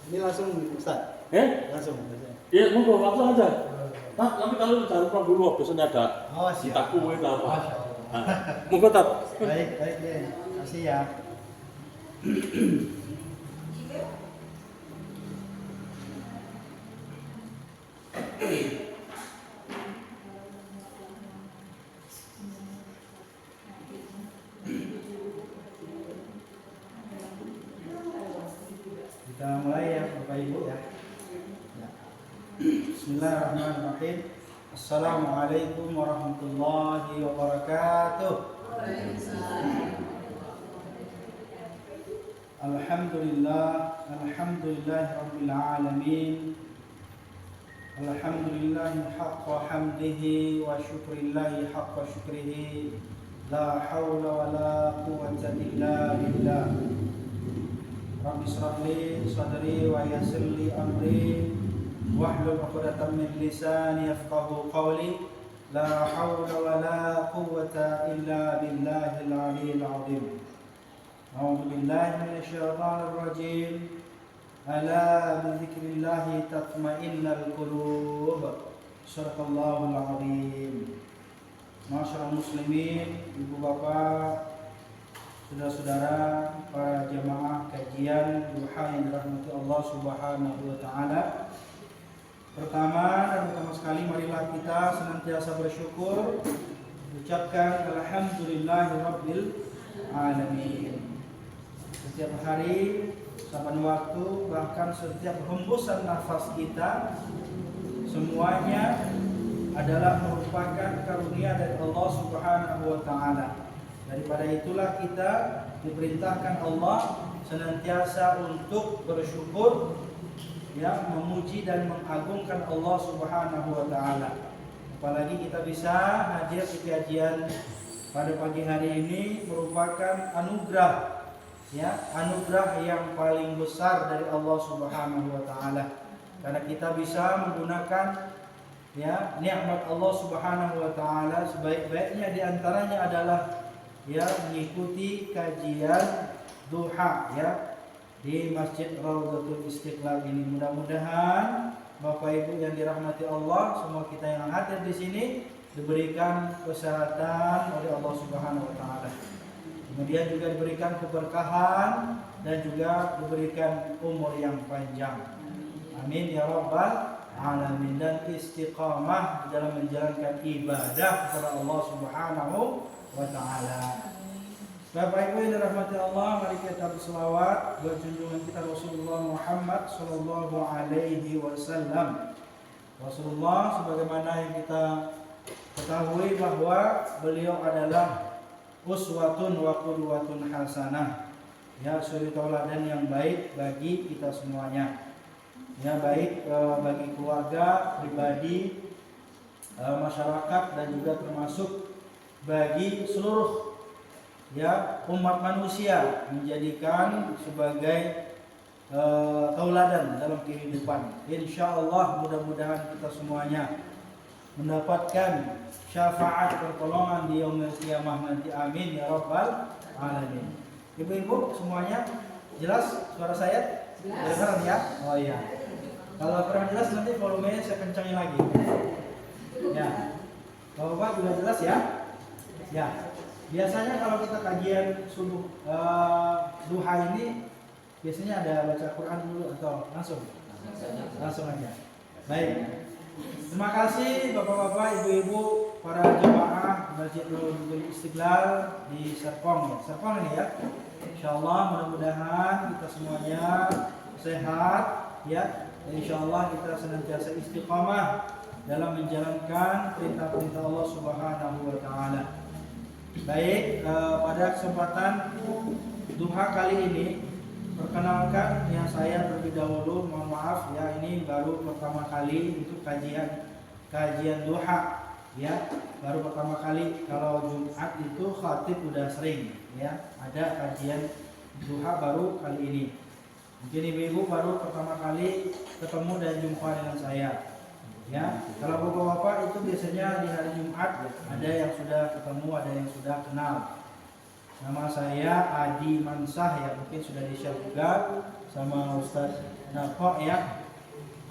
Ini langsung Ustaz? Langsung. Iya, monggo langsung aja. Nah, tapi kalau jangan lupa dulu, biasanya ada kita kue atau apa. Monggo Tat. Baik deh. Kasih ya. Kita mulai ya Bapak Ibu ya. Bismillahirrahmanirrahim. Assalamualaikum warahmatullahi wabarakatuh. Alhamdulillahirabbil alamin. Alhamdulillahi haqqa hamdihi wa syukrillahi haqqa syukrihi. La haula wa la quwwata illa billah. Rabbi shrah li sadri wa yassir li amri wahlul 'uqdatam min lisani yafqahu qawli. La haula wa la quwwata illa billahil 'aliyyil 'azim. A'udzu billahi minasyaitonir rajim. Ala bi dzikrillahi tatma'innul qulub. Shadaqallahul 'azim. Masyaallah muslimin, ibu bapak, saudara-saudara, para jamaah kajian duha yang dirahmati Allah Subhanahu wa taala. Pertama sekali marilah kita senantiasa bersyukur, ucapkan alhamdulillahirabbil alamin. Setiap hari, saban waktu, bahkan setiap hembusan nafas kita, semuanya adalah merupakan karunia dari Allah Subhanahu wa taala. Daripada itulah kita diperintahkan Allah senantiasa untuk bersyukur, ya, memuji dan mengagungkan Allah Subhanahu wa taala. Apalagi kita bisa hadir di kajian pada pagi hari ini merupakan anugerah, ya, anugerah yang paling besar dari Allah Subhanahu wa taala. Karena kita bisa menggunakan, ya, nikmat Allah Subhanahu wa taala. Sebaik-baiknya di antaranya adalah, ya, mengikuti kajian duha, ya, di Masjid Raudhatul Istiqlal ini. Mudah-mudahan Bapak Ibu yang dirahmati Allah, semua kita yang hadir di sini diberikan kesehatan oleh Allah Subhanahu wa taala. Kemudian juga diberikan keberkahan dan juga diberikan umur yang panjang. Amin ya rabbal alamin, dan istiqamah dalam menjalankan ibadah kepada Allah Subhanahu wa taala. Bapak Ibu yang dirahmati Allah, mari kita berselawat buat junjungan kita Rasulullah Muhammad sallallahu alaihi wasallam. Rasulullah, sebagaimana yang kita ketahui bahwa beliau adalah uswatun wa qudwatun hasanah, ya, suri tauladan yang baik bagi kita semuanya. Ya, baik bagi keluarga, pribadi, masyarakat, dan juga termasuk bagi seluruh, ya, umat manusia, menjadikan sebagai tauladan dalam kehidupan. Insyaallah mudah-mudahan kita semuanya mendapatkan syafaat pertolongan di yaumil qiyamah nanti. Amin ya rabbal alamin. Ibu-ibu semuanya jelas suara saya? Dengar ya? Oh iya. Kalau kurang jelas nanti volumenya saya kencangin lagi. Ya. Bapak sudah jelas ya? Ya. Biasanya kalau kita kajian subuh duha ini biasanya ada baca Quran dulu atau langsung? Langsung aja. Baik. Terima kasih Bapak-bapak, Ibu-ibu, para jemaah Masjid Raudhatul Istiqlal di Serpong. Serpong ini ya. Insyaallah mudah-mudahan kita semuanya sehat, ya. Insyaallah kita senantiasa istiqamah dalam menjalankan perintah-perintah Allah Subhanahu wa taala. Baik, pada kesempatan duha kali ini, perkenalkan yang saya terlebih dahulu, mohon maaf ya, ini baru pertama kali untuk kajian duha, ya, baru pertama kali. Kalau Jumat itu khatib udah sering, ya, ada kajian duha baru kali ini. Mungkin ibu-ibu baru pertama kali ketemu dan jumpa dengan saya. Ya, kalau bapak-bapak itu biasanya di hari Jumat, ya, ada yang sudah ketemu, ada yang sudah kenal. Nama saya Adi Mansah ya, mungkin sudah di-share juga sama Ustadz Nafok ya.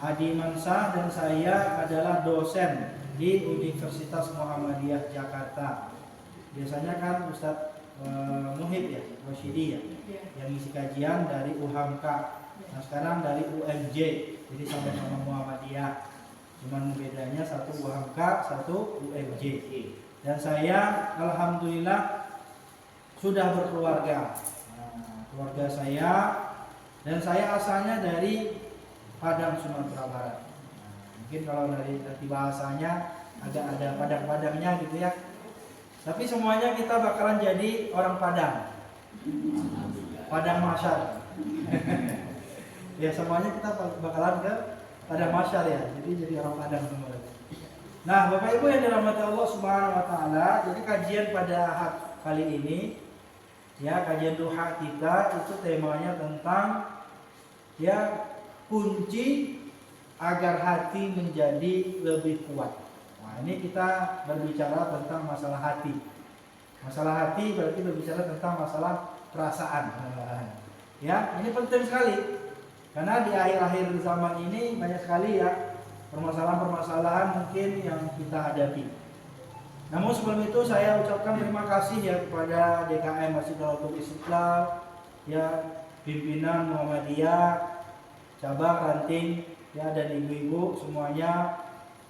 Adi Mansah dan saya adalah dosen di Universitas Muhammadiyah Jakarta. Biasanya kan Ustadz Muhib ya, Rosyidi ya, yang isi kajian dari UHAMKA. Nah sekarang dari UMJ, jadi sama-sama Muhammadiyah. Cuman bedanya satu UHAMKA, satu UMJ. Dan saya alhamdulillah sudah berkeluarga. Nah, keluarga saya, dan saya asalnya dari Padang, Sumatera Barat. Nah, mungkin kalau dari bahasanya agak ada Padang-Padangnya gitu ya. Tapi semuanya kita bakalan jadi orang Padang. Padang Masyar. Ya semuanya kita bakalan ke Padang Masyar ya. Jadi orang Padang semua. Nah, Bapak Ibu yang dirahmati Allah Subhanahu wa taala, jadi kajian pada kali ini ya, kajian duha kita itu temanya tentang ya kunci agar hati menjadi lebih kuat. Nah, ini kita berbicara tentang masalah hati. Masalah hati berarti berbicara tentang masalah perasaan. Ya, ini penting sekali. Karena di akhir-akhir zaman ini banyak sekali ya permasalahan-permasalahan mungkin yang kita hadapi. Namun sebelum itu saya ucapkan terima kasih ya kepada DKM Masjid Darul Istiqlal, ya pimpinan Muhammadiyah, cabang ranting ya, dan ibu-ibu semuanya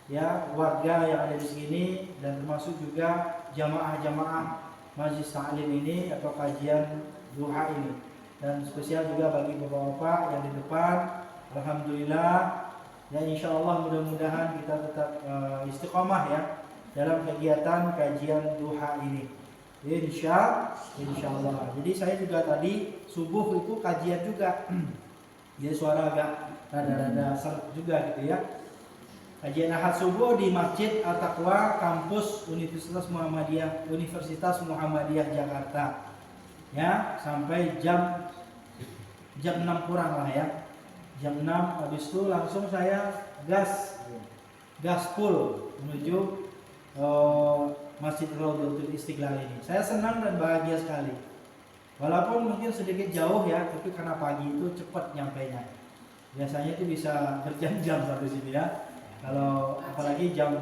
ya, warga yang ada di sini, dan termasuk juga jamaah-jamaah Majlis Ta'lim ini atau kajian duha ini, dan spesial juga bagi bapak-bapak yang di depan. Alhamdulillah ya, insya Allah mudah-mudahan kita tetap istiqomah ya dalam kegiatan kajian duha ini, insya Allah. Jadi saya juga tadi subuh itu kajian juga jadi suara agak rada-rada serak juga gitu ya. Kajian Ahad subuh di Masjid At-Taqwa kampus Universitas Muhammadiyah Jakarta. Ya, sampai jam 6 kurang lah ya. Jam 6 habis itu langsung saya gas full menuju Masjid Raudhatul Istiqlal ini. Saya senang dan bahagia sekali. Walaupun mungkin sedikit jauh ya, tapi karena pagi itu cepat nyampainya. Biasanya itu bisa berjam-jam sampai sini ya. Kalau apalagi jam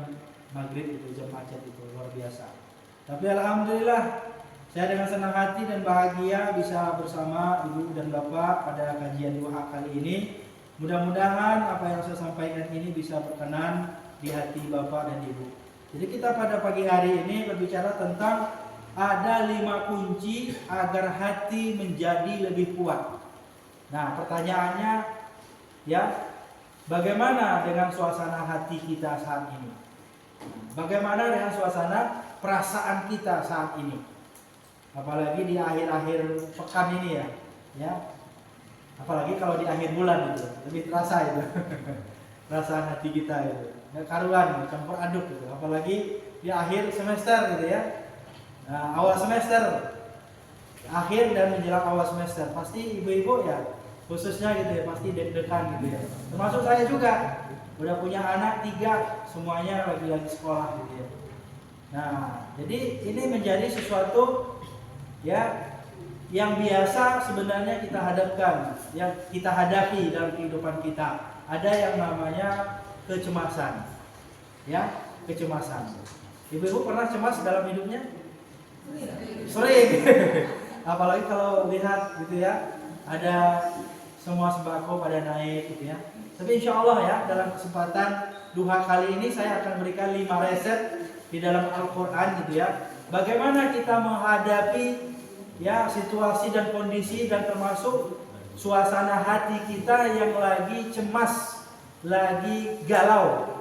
maghrib itu, jam macet itu luar biasa. Tapi alhamdulillah saya dengan senang hati dan bahagia bisa bersama ibu dan bapak pada kajian duha kali ini. Mudah-mudahan apa yang saya sampaikan ini bisa berkenan di hati bapak dan ibu. Jadi kita pada pagi hari ini berbicara tentang ada 5 kunci agar hati menjadi lebih kuat. Nah pertanyaannya ya, bagaimana dengan suasana hati kita saat ini? Bagaimana dengan suasana perasaan kita saat ini? Apalagi di akhir-akhir pekan ini ya. Apalagi kalau di akhir bulan itu lebih terasa itu. Perasaan hati kita itu nggak karuan, campur aduk gitu. Apalagi di akhir semester gitu ya. Nah, awal semester akhir dan menjelang awal semester pasti ibu-ibu ya, khususnya gitu ya, pasti deg-degan gitu ya. Termasuk saya juga udah punya anak 3, semuanya lagi sekolah gitu ya. Nah, jadi ini menjadi sesuatu ya yang biasa sebenarnya kita hadapkan, yang kita hadapi dalam kehidupan kita. Ada yang namanya kecemasan. Ya, kecemasan. Ibu-ibu pernah cemas dalam hidupnya? Sering. Apalagi kalau lihat gitu ya, ada semua sembako pada naik gitu ya. Tapi insya Allah ya, dalam kesempatan duha kali ini saya akan berikan 5 resep di dalam Al-Quran gitu ya. Bagaimana kita menghadapi ya situasi dan kondisi dan termasuk suasana hati kita yang lagi cemas, lagi galau,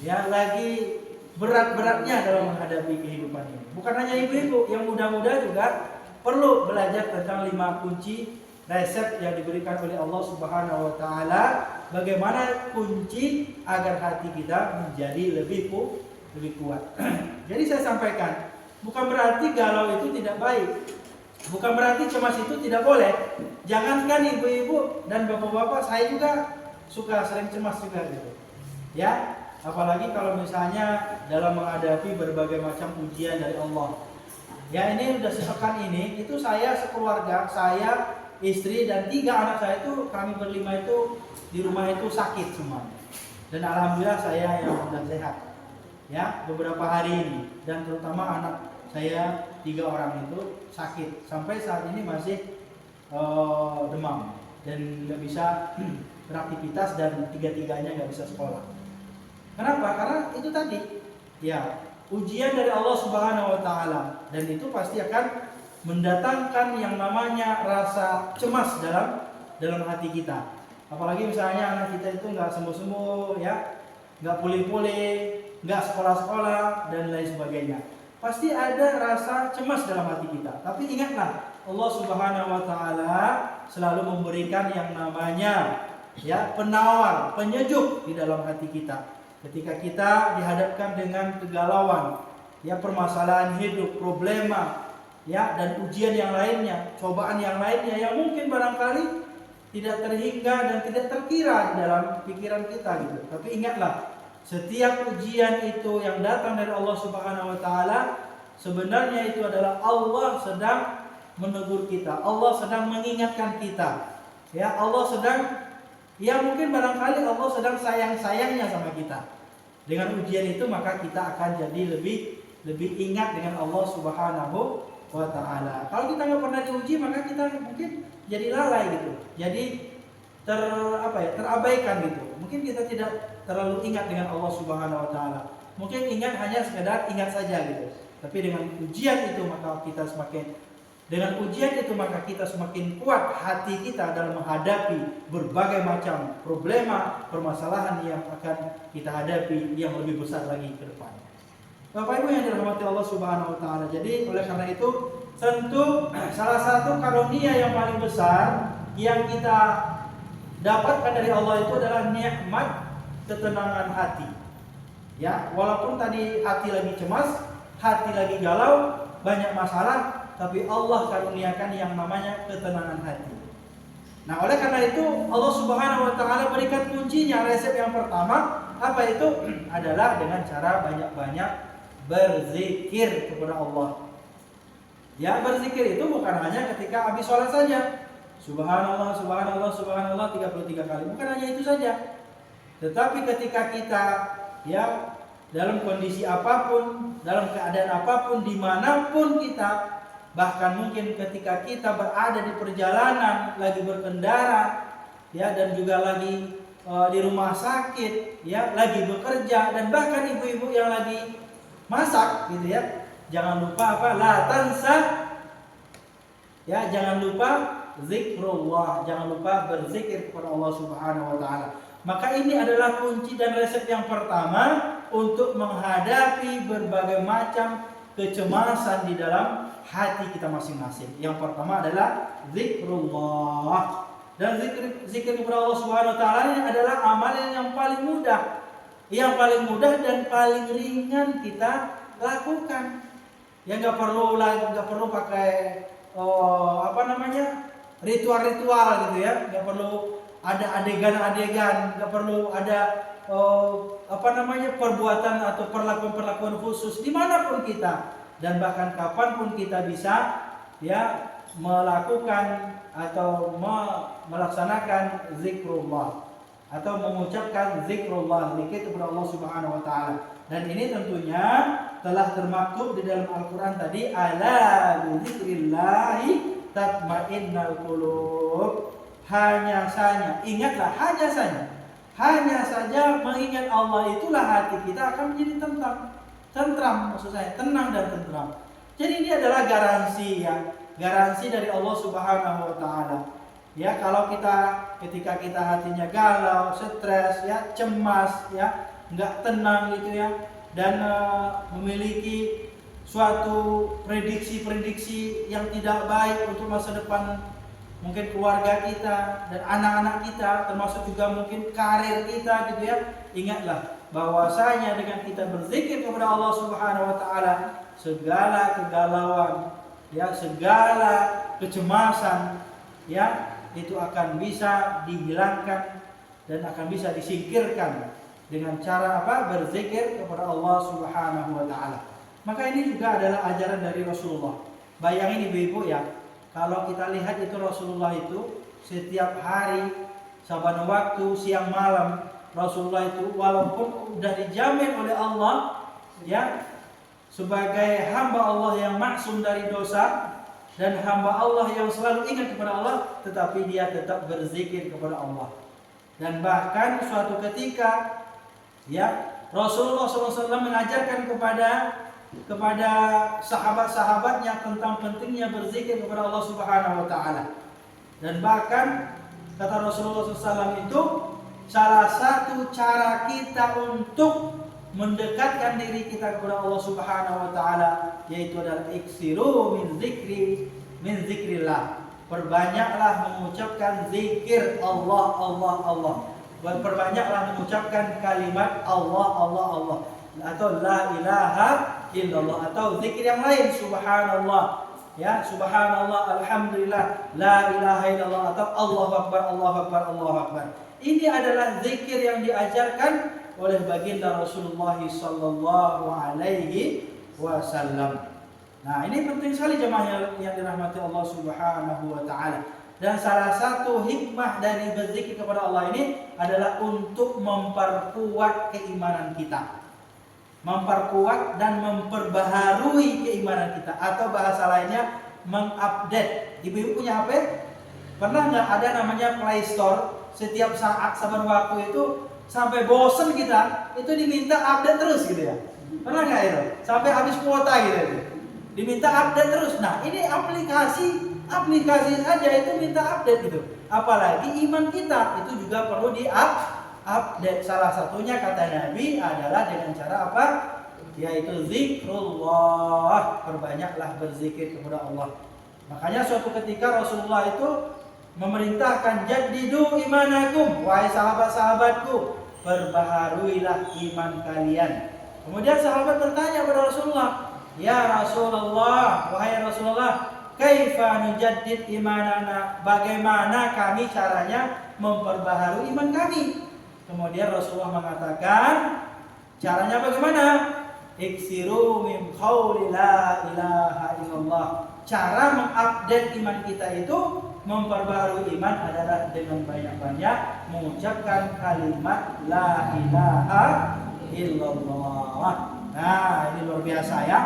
ya lagi berat-beratnya dalam menghadapi kehidupan ini. Bukan hanya ibu-ibu, yang muda-muda juga perlu belajar tentang 5 kunci resep yang diberikan oleh Allah Subhanahu wa taala, bagaimana kunci agar hati kita menjadi lebih kuat. Jadi saya sampaikan, bukan berarti galau itu tidak baik. Bukan berarti cemas itu tidak boleh. Jangankan ibu-ibu dan bapak-bapak, saya juga suka sering cemas juga gitu. Ya, apalagi kalau misalnya dalam menghadapi berbagai macam ujian dari Allah. Ya ini udah sepekan ini itu saya sekeluarga, saya, istri dan 3 anak saya itu kami berlima itu di rumah itu sakit semua. Dan alhamdulillah saya yang sudah sehat. Ya, beberapa hari ini dan terutama anak saya 3 orang itu sakit sampai saat ini masih demam dan nggak bisa beraktivitas dan 3-tiganya nggak bisa sekolah. Kenapa? Karena itu tadi ya ujian dari Allah Subhanahu wa taala dan itu pasti akan mendatangkan yang namanya rasa cemas dalam hati kita. Apalagi misalnya anak kita itu nggak sembuh-sembuh ya, nggak pulih-pulih, nggak sekolah-sekolah dan lain sebagainya. Pasti ada rasa cemas dalam hati kita. Tapi ingatlah Allah Subhanahu wa taala selalu memberikan yang namanya ya penawar, penyejuk di dalam hati kita. Ketika kita dihadapkan dengan kegalauan, ya permasalahan hidup, problema, ya dan ujian yang lainnya, cobaan yang lainnya yang mungkin barangkali tidak terhingga dan tidak terkira dalam pikiran kita gitu. Tapi ingatlah, setiap ujian itu yang datang dari Allah Subhanahu wa taala sebenarnya itu adalah Allah sedang menegur kita, Allah sedang mengingatkan kita. Ya, Allah sedang ya mungkin barangkali Allah sedang sayang-sayangnya sama kita. Dengan ujian itu maka kita akan jadi lebih ingat dengan Allah Subhanahu wa taala. Kalau kita nggak pernah diuji maka kita mungkin jadi lalai gitu. Jadi terabaikan gitu. Mungkin kita tidak terlalu ingat dengan Allah Subhanahu wa taala. Mungkin ingat hanya sekedar ingat saja gitu. Tapi dengan ujian itu maka kita semakin kuat hati kita dalam menghadapi berbagai macam problema, permasalahan yang akan kita hadapi yang lebih besar lagi ke depan. Bapak Ibu yang dirahmati Allah Subhanahu wa taala. Jadi oleh karena itu tentu salah satu karunia yang paling besar yang kita dapatkan dari Allah itu adalah nikmat ketenangan hati. Ya, walaupun tadi hati lagi cemas, hati lagi galau, banyak masalah, tapi Allah karuniakan yang namanya ketenangan hati. Nah, oleh karena itu Allah Subhanahu wa taala berikan kuncinya, resep yang pertama apa itu? Adalah dengan cara banyak-banyak berzikir kepada Allah. Ya, berzikir itu bukan hanya ketika habis sholat saja. Subhanallah, subhanallah, subhanallah 33 kali. Bukan hanya itu saja. Tetapi ketika kita ya dalam kondisi apapun, dalam keadaan apapun, dimanapun kita, bahkan mungkin ketika kita berada di perjalanan, lagi berkendara, ya dan juga lagi di rumah sakit, ya lagi bekerja, dan bahkan ibu-ibu yang lagi masak, gitu ya, jangan lupa apa? La tansa, ya jangan lupa zikrullah, jangan lupa berzikir kepada Allah Subhanahu wa taala. Maka ini adalah kunci dan resep yang pertama untuk menghadapi berbagai macam kecemasan di dalam hati kita masing-masing. Yang pertama adalah zikrullah. Dan zikir kepada Allah Subhanahu wa taala ini adalah amalan yang paling mudah. Yang paling mudah dan paling ringan kita lakukan. Ya nggak perlu pakai ritual-ritual gitu ya. Nggak perlu ada adegan-adegan, nggak perlu ada perbuatan atau perlakuan-perlakuan khusus dimanapun kita dan bahkan kapanpun kita bisa ya melakukan atau melaksanakan zikrullah atau mengucapkan zikrullah, zikir kepada Allah Subhanahu wa taala. Dan ini tentunya telah termaktub di dalam Al-Qur'an tadi, ala bizikrillahi tatmainnal qulub. Hanya saja, ingatlah, hanya saja mengingat Allah itulah hati kita akan menjadi tentram, maksud saya tenang dan tentram. Jadi ini adalah garansi dari Allah Subhanahu wa taala. Ya, kalau ketika kita hatinya galau, stres, ya, cemas, ya, enggak tenang gitu ya, dan memiliki suatu prediksi yang tidak baik untuk masa depan mungkin keluarga kita dan anak-anak kita, termasuk juga mungkin karir kita gitu ya. Ingatlah bahwasanya dengan kita berzikir kepada Allah Subhanahu wa taala, segala kegalauan, ya, segala kecemasan, ya, itu akan bisa dihilangkan dan akan bisa disingkirkan dengan cara apa? Berzikir kepada Allah Subhanahu wa taala. Maka ini juga adalah ajaran dari Rasulullah. Bayangin ibu-ibu ya, kalau kita lihat itu Rasulullah itu setiap hari, saban waktu, siang malam, Rasulullah itu walaupun sudah dijamin oleh Allah ya sebagai hamba Allah yang maksum dari dosa dan hamba Allah yang selalu ingat kepada Allah, tetapi dia tetap berzikir kepada Allah. Dan bahkan suatu ketika ya Rasulullah SAW mengajarkan kepada sahabat-sahabatnya tentang pentingnya berzikir kepada Allah Subhanahu wa taala. Dan bahkan kata Rasulullah SAW itu salah satu cara kita untuk mendekatkan diri kita kepada Allah Subhanahu wa taala yaitu adalah iksiru min zikrillah. Perbanyaklah mengucapkan zikir Allah Allah Allah. Perbanyaklah mengucapkan kalimat Allah Allah Allah atau la ilaha illallah atau zikir yang lain, subhanallah ya, subhanallah, alhamdulillah, la ilaha illallah atau Allahu akbar Allahu akbar Allahu akbar. Ini adalah zikir yang diajarkan oleh baginda Rasulullah sallallahu alaihi wasallam. Nah, ini penting sekali jemaah yang dirahmati Allah Subhanahu wa taala. Dan salah satu hikmah dari berzikir kepada Allah ini adalah untuk memperkuat keimanan kita. Memperkuat dan memperbaharui keimanan kita, atau bahasa lainnya mengupdate. Ibu-ibu punya HP? Pernah nggak ada namanya Play Store? Setiap saat saban waktu itu sampai bosen kita itu diminta update terus gitu ya. Pernah nggak itu? Sampai habis kuota gitu. Diminta update terus. Nah, ini aplikasi saja itu minta update gitu. Apalagi iman kita itu juga perlu update. Salah satunya kata Nabi adalah dengan cara apa? Yaitu zikrullah. Perbanyaklah berzikir kepada Allah. Makanya suatu ketika Rasulullah itu memerintahkan jaddidu imanakum, wahai sahabat-sahabatku, perbaharuilah iman kalian. Kemudian sahabat bertanya kepada Rasulullah, ya Rasulullah, wahai Rasulullah, kaifa nujaddid imanana? Bagaimana kami caranya memperbaharui iman kami? Kemudian Rasulullah mengatakan, caranya bagaimana? Iksiru min qawli la ilaha illallah. Cara mengupdate iman kita itu, memperbaharui iman adalah dengan banyak-banyak mengucapkan kalimat la ilaha illallah. Nah, ini luar biasa ya.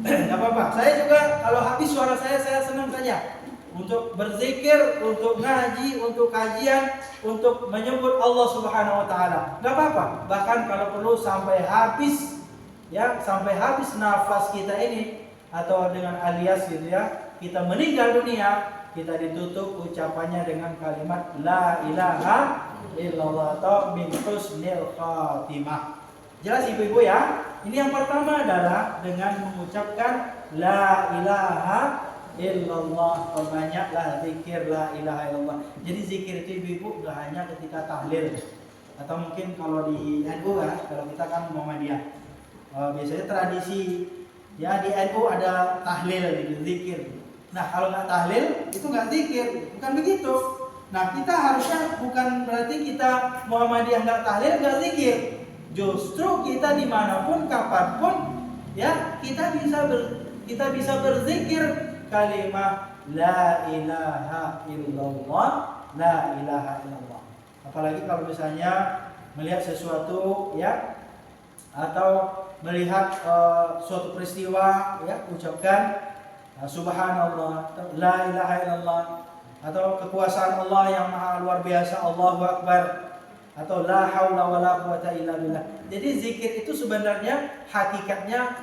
Gak apa-apa. Saya juga kalau habis suara saya senang saja. Untuk berzikir, untuk ngaji, untuk kajian, untuk menyebut Allah Subhanahu wa taala. Gak apa-apa. Bahkan kalau perlu sampai habis ya, sampai habis nafas kita ini, atau dengan alias gitu ya, kita meninggal dunia, kita ditutup ucapannya dengan kalimat la ilaha illallah atau min husnil khatimah. Jelas ibu-ibu ya? Ini yang pertama adalah dengan mengucapkan la ilaha illallah. Perbanyaklah zikir la ilaha illallah. Jadi zikir itu ibu-ibu gak hanya ketika tahlil, atau mungkin kalau di NU ya, kalau kita kan Muhammadiyah, biasanya tradisi ya di NU ada tahlil gitu, zikir. Nah, kalau nggak tahlil itu nggak zikir, bukan begitu. Nah, kita harusnya bukan berarti kita Muhammadiyah nggak tahlil nggak zikir. Justru kita dimanapun kapanpun ya kita bisa berzikir kalimat la ilaha illallah, la ilaha illallah. Apalagi kalau misalnya melihat sesuatu ya, atau melihat suatu peristiwa ya, ucapkan subhanallah, la ilaha illallah, atau kekuasaan Allah yang maha luar biasa, Allahu akbar, atau la haula wala quwata illa billah. Jadi zikir itu sebenarnya hakikatnya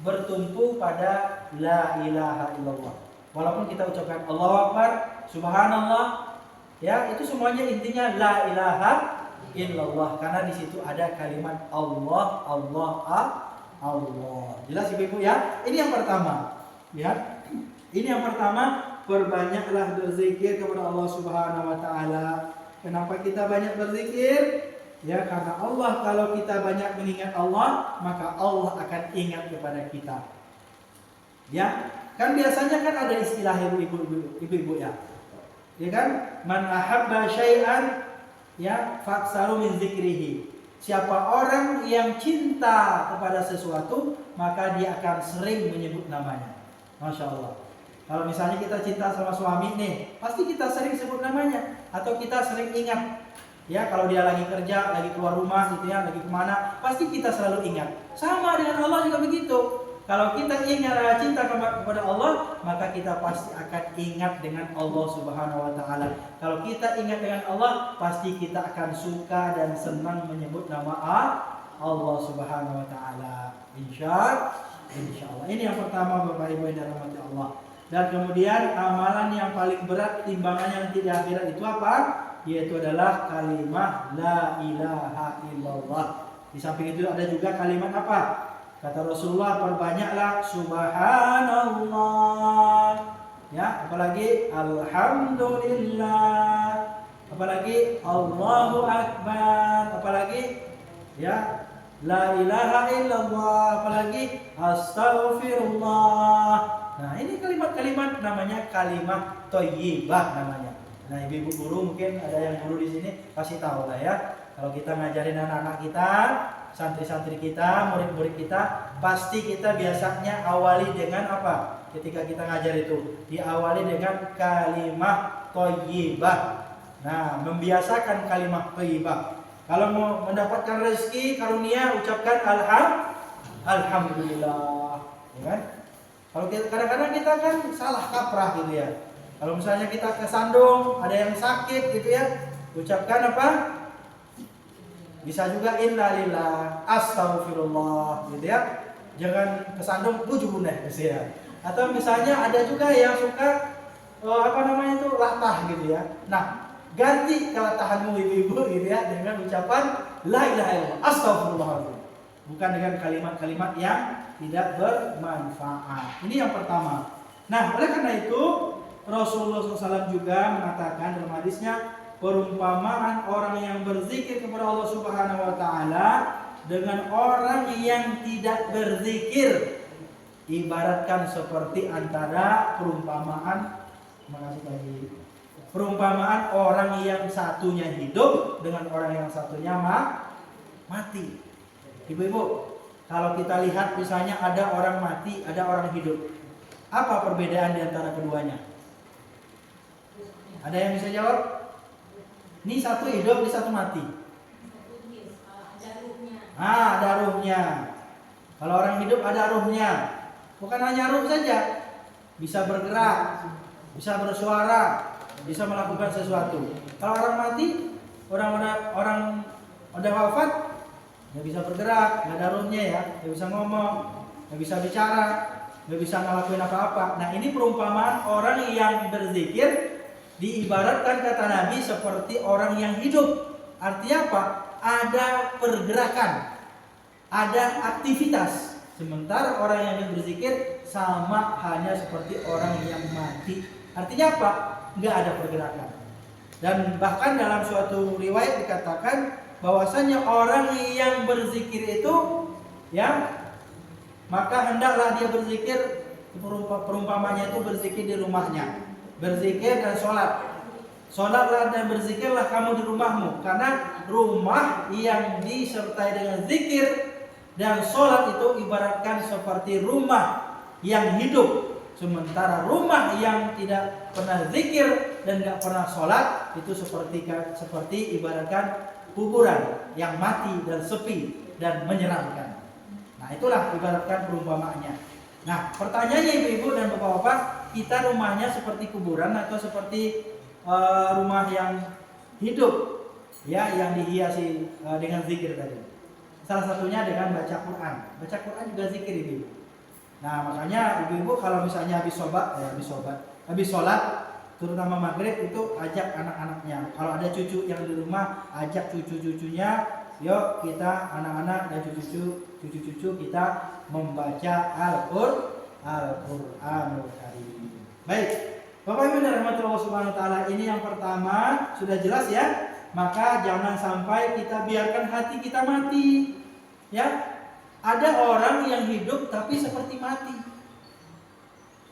bertumpu pada la ilaha illallah. Walaupun kita ucapkan Allahu akbar, subhanallah, ya itu semuanya intinya la ilaha illallah, karena di situ ada kalimat Allah, Allah, Allah. Jelas ibu-ibu ya? Ini yang pertama. Ya. Ini yang pertama, perbanyaklah berzikir kepada Allah Subhanahu wa taala. Kenapa kita banyak berzikir? Ya, karena Allah, kalau kita banyak mengingat Allah, maka Allah akan ingat kepada kita. Ya, kan biasanya kan ada istilah ibu-ibu ya. Ya kan? Man ahabba syai'an ya faksaru min zikrihi. Siapa orang yang cinta kepada sesuatu, maka dia akan sering menyebut namanya. Masya Allah. Kalau misalnya kita cinta sama suami nih, pasti kita sering sebut namanya. Atau kita sering ingat. Ya, kalau dia lagi kerja, lagi keluar rumah gitu ya, lagi kemana, pasti kita selalu ingat. Sama dengan Allah juga begitu. Kalau kita ingat cinta kepada Allah, maka kita pasti akan ingat dengan Allah Subhanahu wa taala. Kalau kita ingat dengan Allah, pasti kita akan suka dan senang menyebut nama Allah Subhanahu wa taala. Insyaallah. Ini yang pertama Bapak Ibu yang dirahmati Allah. Dan kemudian amalan yang paling berat timbangannya nanti di akhirat itu apa? Yaitu adalah kalimat la ilaha illallah. Di samping itu ada juga kalimat apa? Kata Rasulullah, perbanyaklah subhanallah. Ya, apalagi alhamdulillah. Apalagi Allahu akbar. Apalagi ya la ilaha illallah. Apalagi astaghfirullah. Nah, ini kalimat-kalimat namanya kalimat thayyibah namanya. Nah, ibu-ibu guru mungkin ada yang guru di sini kasih tahu lah ya. Kalau kita ngajarin anak-anak kita, santri-santri kita, murid-murid kita, pasti kita biasanya awali dengan apa? Ketika kita ngajar itu, diawali dengan kalimat thayyibah. Nah, membiasakan kalimat thayyibah. Kalau mau mendapatkan rezeki karunia, ucapkan alhamdulillah, ya kan? Kalau kadang-kadang kita kan salah kaprah gitu ya. Kalau misalnya kita kesandung, ada yang sakit gitu ya, ucapkan apa? Bisa juga innalillah, astaghfirullah gitu ya. Jangan kesandung bujuneh gitu ya. Atau misalnya ada juga yang suka latah gitu ya. Nah, ganti kelatahanmu ibu-ibu gitu ya dengan ucapan la ilaha illallah, astaghfirullah. Bukan dengan kalimat-kalimat yang tidak bermanfaat. Ini yang pertama. Nah, oleh karena itu Rasulullah SAW juga mengatakan dalam hadisnya, perumpamaan orang yang berzikir kepada Allah Subhanahu wa taala dengan orang yang tidak berzikir ibaratkan seperti antara perumpamaan orang yang satunya hidup dengan orang yang satunya mati. Ibu-ibu, kalau kita lihat misalnya ada orang mati, ada orang hidup. Apa perbedaan di antara keduanya? Ada yang bisa jawab? Ini satu hidup, ini satu mati. Ada ruhnya. Kalau orang hidup ada ruhnya. Bukan hanya ruh saja, bisa bergerak, bisa bersuara, bisa melakukan sesuatu. Kalau orang mati, orang udah wafat, nggak bisa bergerak, nggak ada ruhnya ya, nggak bisa ngomong, nggak bisa bicara, nggak bisa ngelakuin apa-apa. Nah, ini perumpamaan orang yang berzikir diibaratkan kata Nabi seperti orang yang hidup. Artinya apa? Ada pergerakan, ada aktivitas. Sementara orang yang berzikir sama hanya seperti orang yang mati. Artinya apa? Nggak ada pergerakan. Dan bahkan dalam suatu riwayat dikatakan bahwasanya orang yang berzikir itu ya, maka hendaklah dia berzikir, perumpamanya itu berzikir di rumahnya. Berzikir dan sholat. Sholatlah dan berzikirlah kamu di rumahmu. Karena rumah yang disertai dengan zikir dan sholat itu ibaratkan seperti rumah yang hidup. Sementara rumah yang tidak pernah zikir dan tidak pernah sholat itu seperti ibaratkan kuburan yang mati dan sepi dan menyeramkan. Nah, itulah ibaratkan perumpamaannya. Nah, pertanyaannya ibu-ibu dan bapak-bapak, kita rumahnya seperti kuburan atau seperti rumah yang hidup, ya, yang dihiasi dengan zikir tadi. Salah satunya dengan baca Quran. Baca Quran juga zikir ibu. Nah, makanya ibu-ibu kalau misalnya habis sholat, terutama maghrib itu ajak anak-anaknya. Kalau ada cucu yang di rumah, ajak cucu-cucunya. Yuk kita anak-anak dan cucu-cucu kita membaca Al-Qur'anul Karim. Baik, Bapak Ibu dan rahmatullah subhanahu wa ta'ala, ini yang pertama sudah jelas ya. Maka jangan sampai kita biarkan hati kita mati. Ya, ada orang yang hidup tapi seperti mati.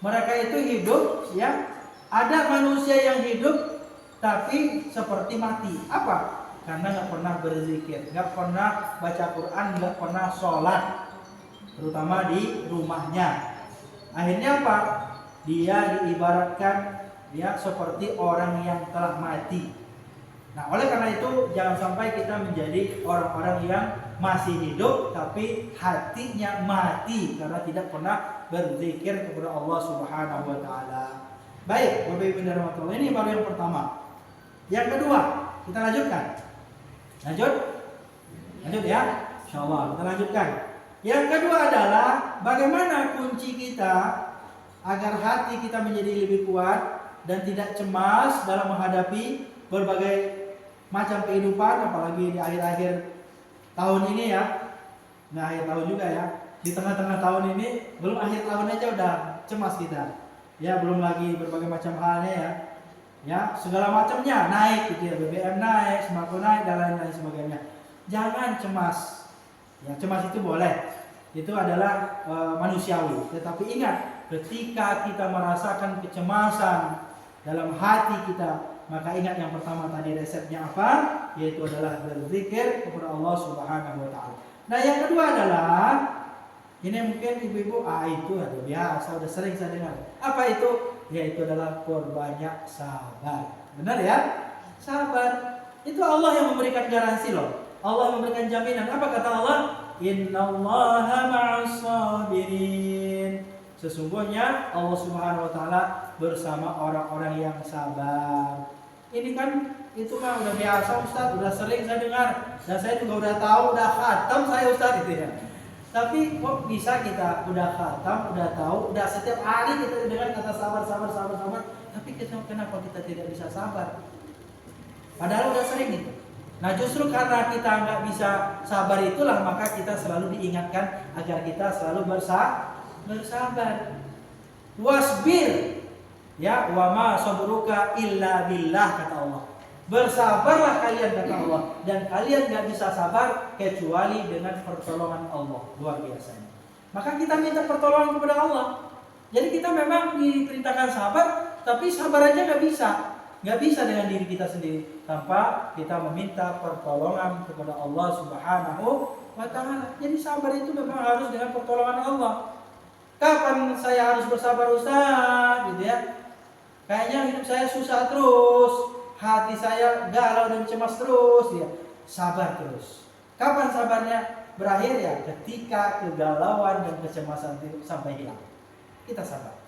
Mereka itu hidup, ya. Ada manusia yang hidup tapi seperti mati. Apa? karena nggak pernah berzikir, nggak pernah baca Quran, nggak pernah sholat, terutama di rumahnya. Akhirnya apa? Dia diibaratkan dia seperti orang yang telah mati. Nah, oleh karena itu jangan sampai kita menjadi orang-orang yang masih hidup tapi hatinya mati karena tidak pernah berzikir kepada Allah Subhanahu wa taala. Baik, Bapak Ibu dan Rahmatullah, ini baru yang pertama. Yang kedua, kita lanjutkan. Lanjut ya. Insyaallah kita lanjutkan. Yang kedua adalah bagaimana kunci kita agar hati kita menjadi lebih kuat dan tidak cemas dalam menghadapi berbagai macam kehidupan, apalagi di akhir-akhir tahun ini ya. Nah, akhir tahun juga ya. Di tengah-tengah tahun ini, belum akhir tahun aja udah cemas kita. Ya, belum lagi berbagai macam halnya ya. Ya, segala macamnya naik gitu ya. BBM naik, sembako naik dan lain-lain sebagainya. Jangan cemas. Ya, cemas itu boleh. Itu adalah manusiawi. Tetapi ingat, ketika kita merasakan kecemasan dalam hati kita, maka ingat yang pertama tadi resepnya apa? Yaitu adalah berzikir kepada Allah Subhanahu wa taala. Nah, yang kedua adalah ini mungkin ibu-ibu itu ada biasa udah sering saya dengar. Apa itu? Yaitu adalah perbanyak sabar. Benar ya? Sabar. Itu Allah yang memberikan garansi loh. Allah memberikan jaminan. Apa kata Allah? Innallaha ma'as sabirin. Sesungguhnya Allah Subhanahu wa taala bersama orang-orang yang sabar. Ini kan itu mah udah biasa Ustaz, udah sering saya dengar dan saya juga udah tahu, udah khatam saya Ustaz gitu ya. Tapi kok bisa kita udah khatam, udah tahu, udah setiap hari kita dengar kata sabar, tapi kenapa kita tidak bisa sabar? Padahal udah sering gitu. Nah, justru karena kita nggak bisa sabar itulah maka kita selalu diingatkan agar kita selalu bersabar. Wasbir, ya, wa ma sabruka illa billah kata Allah. Bersabarlah kalian kata Allah, dan kalian gak bisa sabar kecuali dengan pertolongan Allah. Luar biasa. Maka kita minta pertolongan kepada Allah. Jadi kita memang diperintahkan sabar, tapi sabar aja gak bisa dengan diri kita sendiri tanpa kita meminta pertolongan kepada Allah Subhanahu wa taala. Jadi sabar itu memang harus dengan pertolongan Allah. Kapan saya harus bersabar Ustaz? Gitu ya. Kayaknya hidup saya susah terus, hati saya galau dan cemas terus, ya. Sabar terus. Kapan sabarnya berakhir ya? Ketika kegalauan dan kecemasan itu sampai hilang. Kita sabar.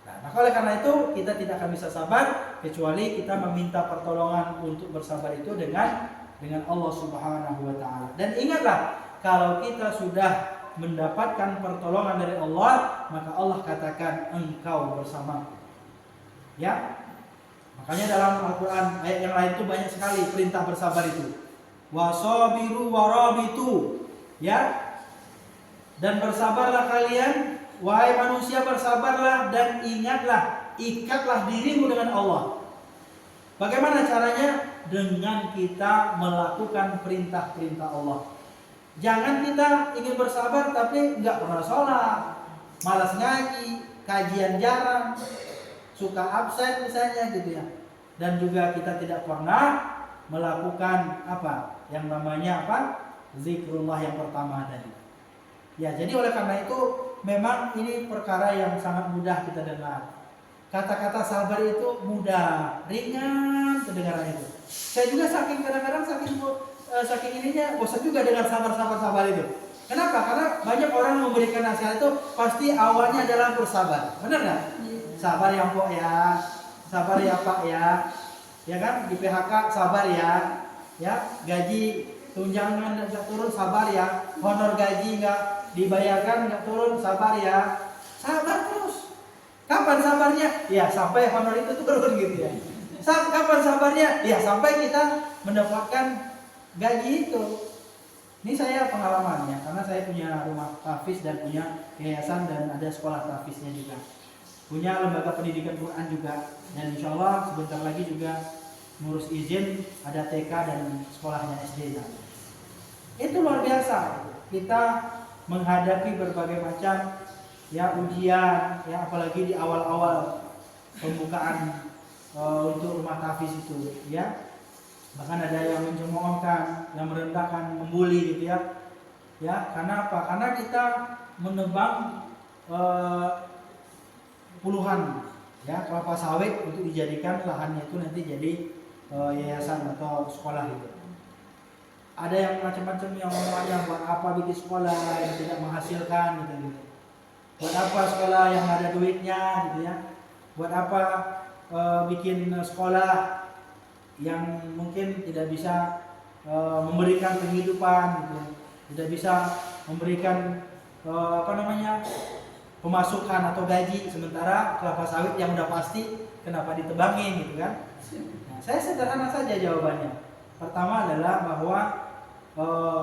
Nah, maka oleh karena itu kita tidak akan bisa sabar kecuali kita meminta pertolongan untuk bersabar itu dengan Allah Subhanahu wa taala. Dan ingatlah, kalau kita sudah mendapatkan pertolongan dari Allah, maka Allah katakan engkau bersamaku. Ya. Makanya dalam Al-Qur'an ayat yang lain itu banyak sekali perintah bersabar itu. Wasabiru warabitu. Ya. Dan bersabarlah kalian, wahai manusia, bersabarlah dan ingatlah, ikatlah dirimu dengan Allah. Bagaimana caranya? Dengan kita melakukan perintah-perintah Allah. Jangan kita ingin bersabar tapi nggak pernah sholat, malas ngaji, kajian jarang, suka absen misalnya gitu ya. Dan juga kita tidak pernah melakukan apa yang namanya apa? Zikrullah yang pertama tadi. Ya, jadi oleh karena itu memang ini perkara yang sangat mudah kita dengar. Kata-kata sabar itu mudah, ringan kedengarannya itu. Saya juga kadang-kadang saking ininya bosan juga dengan sabar itu. Kenapa? Karena banyak orang memberikan nasihat itu pasti awalnya adalah bersabar. Benar nggak? Sabar ya Pak ya, sabar ya Pak ya. Ya kan, di PHK sabar ya. Ya, gaji tunjangan nggak turun sabar ya. Honor gaji nggak dibayarkan nggak turun sabar ya. Sabar terus. Kapan sabarnya? Ya sampai honor itu turun gitu ya. Kapan sabarnya? Ya sampai kita mendapatkan gaji itu. Ini saya pengalamannya karena saya punya rumah tahfiz dan punya yayasan dan ada sekolah tahfiznya juga. Punya lembaga pendidikan Quran juga, dan insya Allah sebentar lagi juga ngurus izin ada TK dan sekolahnya SD. Itu luar biasa. Kita menghadapi berbagai macam ya ujian, ya apalagi di awal-awal pembukaan untuk rumah tahfiz itu, ya. Bahkan ada yang mencemoohkan, yang merendahkan, membuli gitu ya. Ya, karena apa? Karena kita menebang puluhan ya kelapa sawit untuk dijadikan lahannya itu nanti jadi yayasan atau sekolah gitu. Ada yang macam-macam yang ngomongnya buat apa bikin sekolah yang tidak menghasilkan gitu. Buat apa sekolah yang ada duitnya gitu ya. Buat apa bikin sekolah yang mungkin tidak bisa memberikan penghidupan gitu. Tidak bisa memberikan pemasukan atau gaji, sementara kelapa sawit yang udah pasti kenapa ditebangin gitu kan. Nah, saya sederhana saja jawabannya. Pertama adalah bahwa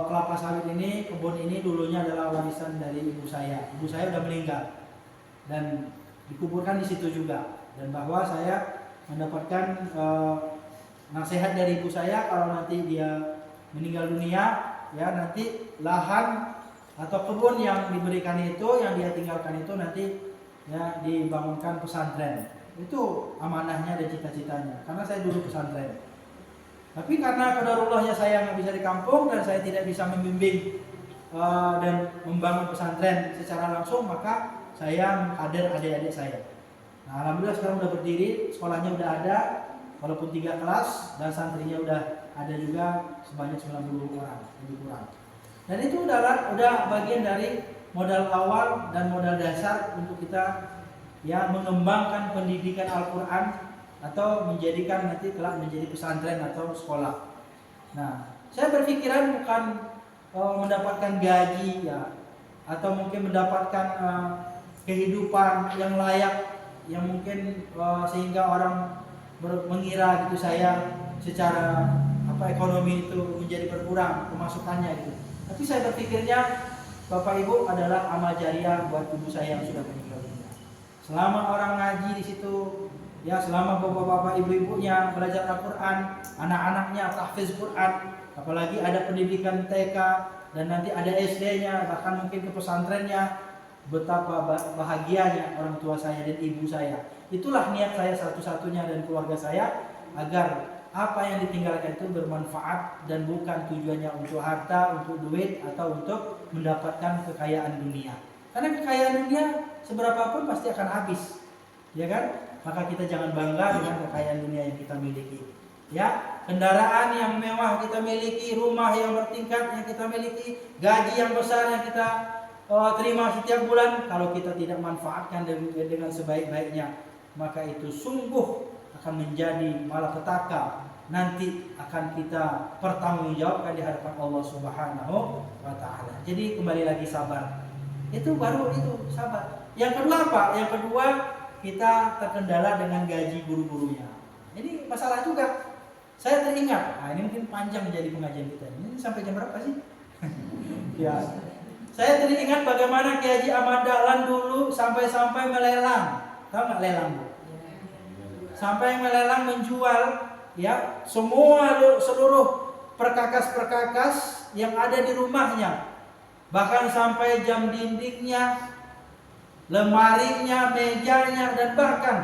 kelapa sawit ini, kebun ini dulunya adalah warisan dari ibu saya. Ibu saya udah meninggal dan dikuburkan di situ juga. Dan bahwa saya mendapatkan nasihat dari ibu saya kalau nanti dia meninggal dunia, ya nanti lahan atau kebun yang diberikan itu, yang dia tinggalkan itu nanti ya dibangunkan pesantren. Itu amanahnya dan cita-citanya. Karena saya dulu pesantren. Tapi karena qadarullahnya saya nggak bisa di kampung dan saya tidak bisa membimbing dan membangun pesantren secara langsung, maka saya mengkader adik-adik saya. Nah, alhamdulillah sekarang udah berdiri, sekolahnya udah ada, walaupun 3 kelas dan santrinya udah ada juga sebanyak 90 orang, lebih kurang. Dan itu udah bagian dari modal awal dan modal dasar untuk kita ya mengembangkan pendidikan Al-Quran atau menjadikan nanti kelak menjadi pesantren atau sekolah. Nah, saya berpikiran bukan mendapatkan gaji ya, atau mungkin mendapatkan kehidupan yang layak, yang mungkin sehingga orang mengira gitu saya secara ekonomi itu menjadi berkurang pemasukannya gitu. Tapi saya berpikirnya Bapak Ibu adalah amal jariah buat ibu saya yang sudah meninggal dunia. Selama orang ngaji di situ, ya selama bapak-bapak ibu-ibunya belajar Al-Quran, anak-anaknya tahfiz Quran, apalagi ada pendidikan TK dan nanti ada SD-nya, bahkan mungkin ke pesantrennya, betapa bahagianya orang tua saya dan ibu saya. Itulah niat saya satu-satunya dan keluarga saya, agar apa yang ditinggalkan itu bermanfaat dan bukan tujuannya untuk harta, untuk duit, atau untuk mendapatkan kekayaan dunia. Karena kekayaan dunia seberapapun pasti akan habis, ya kan? Maka kita jangan bangga dengan kekayaan dunia yang kita miliki. Ya, kendaraan yang mewah kita miliki, rumah yang bertingkat yang kita miliki, gaji yang besar yang kita terima setiap bulan, kalau kita tidak manfaatkan dengan sebaik-baiknya, maka itu sungguh akan menjadi malapetaka, nanti akan kita pertanggungjawabkan di hadapan Allah Subhanahu wa Ta'ala. Jadi kembali lagi sabar. Itu baru itu sabar. Yang kedua apa? Yang kedua, kita terkendala dengan gaji guru-gurunya. Ini masalah juga. Saya teringat, ini mungkin panjang menjadi pengajian kita. Ini sampai jam berapa sih? Ya. Saya teringat bagaimana Kiai Haji Ahmad Dahlan dulu sampai melelang. Tahu nggak lelang, Bu? Sampai melelang menjual ya seluruh perkakas-perkakas yang ada di rumahnya. Bahkan sampai jam dindingnya, lemarinya, mejanya, dan bahkan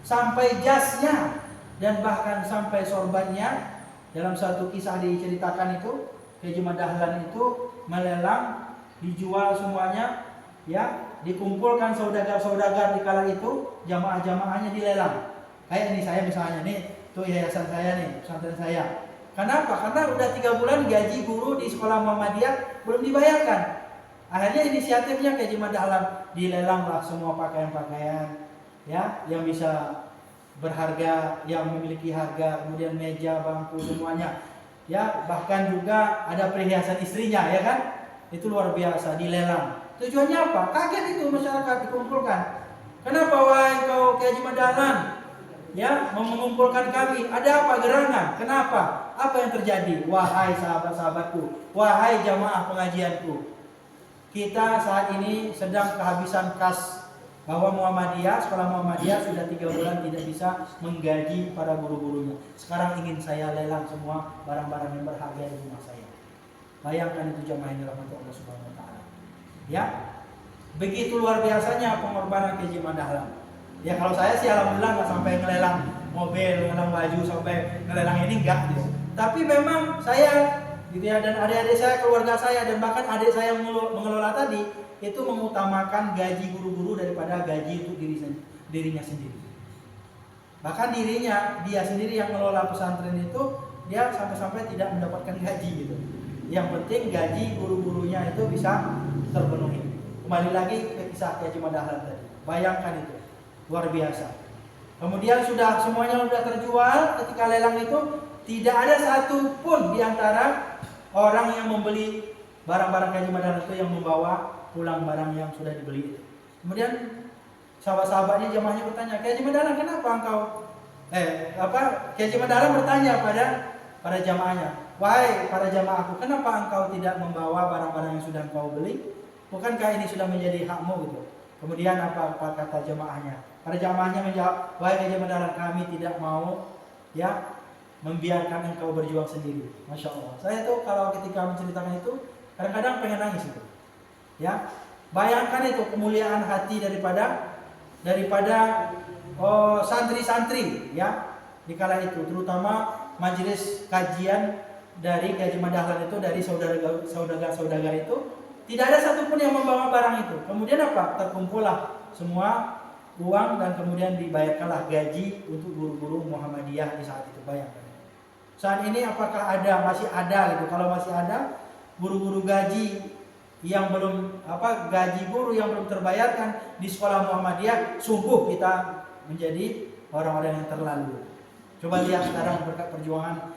sampai jasnya, dan bahkan sampai sorbannya. Dalam satu kisah diceritakan itu, Kiai Haji Ahmad Dahlan itu melelang, dijual semuanya, ya, dikumpulkan saudagar-saudagar di kala itu, jamaah-jamaahnya dilelang. Kayak ini saya misalnya nih, tuh yayasan saya nih, pesantren saya. Kenapa? Karena udah 3 bulan gaji guru di sekolah Muhammadiyah belum dibayarkan. Akhirnya inisiatifnya Kiai Haji Ahmad Dahlan, dilelanglah semua pakaian-pakaian ya yang bisa berharga, yang memiliki harga, kemudian meja, bangku, semuanya. Ya, bahkan juga ada perhiasan istrinya, ya kan? Itu luar biasa, dilelang. Tujuannya apa? Kaget itu masyarakat dikumpulkan. Kenapa wahai kau Kiai Haji Ahmad Dahlan? Ya, mengumpulkan kami. Ada apa gerangan? Kenapa? Apa yang terjadi? Wahai sahabat-sahabatku, wahai jamaah pengajianku, kita saat ini sedang kehabisan kas, bahwa sekolah Muhammadiyah sudah 3 bulan tidak bisa menggaji para guru-gurunya. Sekarang ingin saya lelang semua barang-barang yang berharga di rumah saya. Bayangkan itu jamaah yang dirahmati Allah Subhanahu wa Ta'ala. Ya, begitu luar biasanya pengorbanan Kiai Haji Ahmad Dahlan. Ya kalau saya sih alhamdulillah nggak sampai ngelelang mobil, ngelelang baju, sampai ngelelang ini enggak gitu. Tapi memang saya gitu ya, dan adik-adik saya, keluarga saya, dan bahkan adik saya yang mengelola tadi itu mengutamakan gaji guru-guru daripada gaji untuk dirinya sendiri. Bahkan dia sendiri yang mengelola pesantren itu, dia sampai-sampai tidak mendapatkan gaji gitu. Yang penting gaji guru-gurunya itu bisa terpenuhi. Kembali lagi ke kisah Haji Madahlan tadi. Bayangkan itu, luar biasa. Kemudian semuanya sudah terjual, ketika lelang itu tidak ada satu pun di antara orang yang membeli barang-barang Haji Madahlan itu yang membawa pulang barang yang sudah dibeli itu. Kemudian sahabat-sahabatnya, jamaahnya bertanya, Haji Madahlan, kenapa engkau Haji Madahlan bertanya pada jamaahnya, wahai para jamaahku, kenapa engkau tidak membawa barang-barang yang sudah engkau beli? Bukankah ini sudah menjadi hakmu gitu? Kemudian apa kata jamaahnya? Para jamaahnya menjawab, wahai Haji Madahlan, kami tidak mau ya membiarkan engkau berjuang sendiri. Masya Allah. Saya tuh kalau ketika menceritakan itu kadang-kadang pengen nangis itu. Ya, bayangkan itu kemuliaan hati daripada santri-santri ya di kala itu, terutama majelis kajian dari Haji Madahlan itu, dari saudagar itu, tidak ada satupun yang membawa barang itu. Kemudian apa? Terkumpullah semua uang dan kemudian dibayarkanlah gaji untuk guru-guru Muhammadiyah di saat itu. Bayangkan. Saat ini apakah masih ada gitu? Kalau masih ada guru-guru gaji yang belum gaji guru yang belum terbayarkan di sekolah Muhammadiyah, sungguh kita menjadi orang-orang yang terlalu. Coba lihat sekarang berkat perjuangan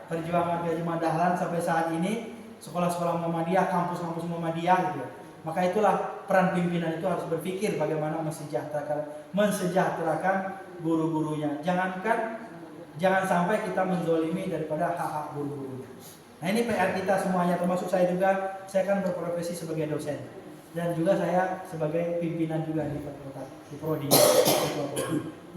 Haji Madahlan sampai saat ini, sekolah-sekolah Muhammadiyah, kampus-kampus Muhammadiyah gitu. Maka itulah peran pimpinan itu harus berpikir bagaimana mensejahterakan guru-gurunya. Jangan sampai kita menzolimi daripada hak-hak guru-gurunya. Nah, ini PR kita semuanya, termasuk saya juga. Saya kan berprofesi sebagai dosen dan juga saya sebagai pimpinan juga di prodi.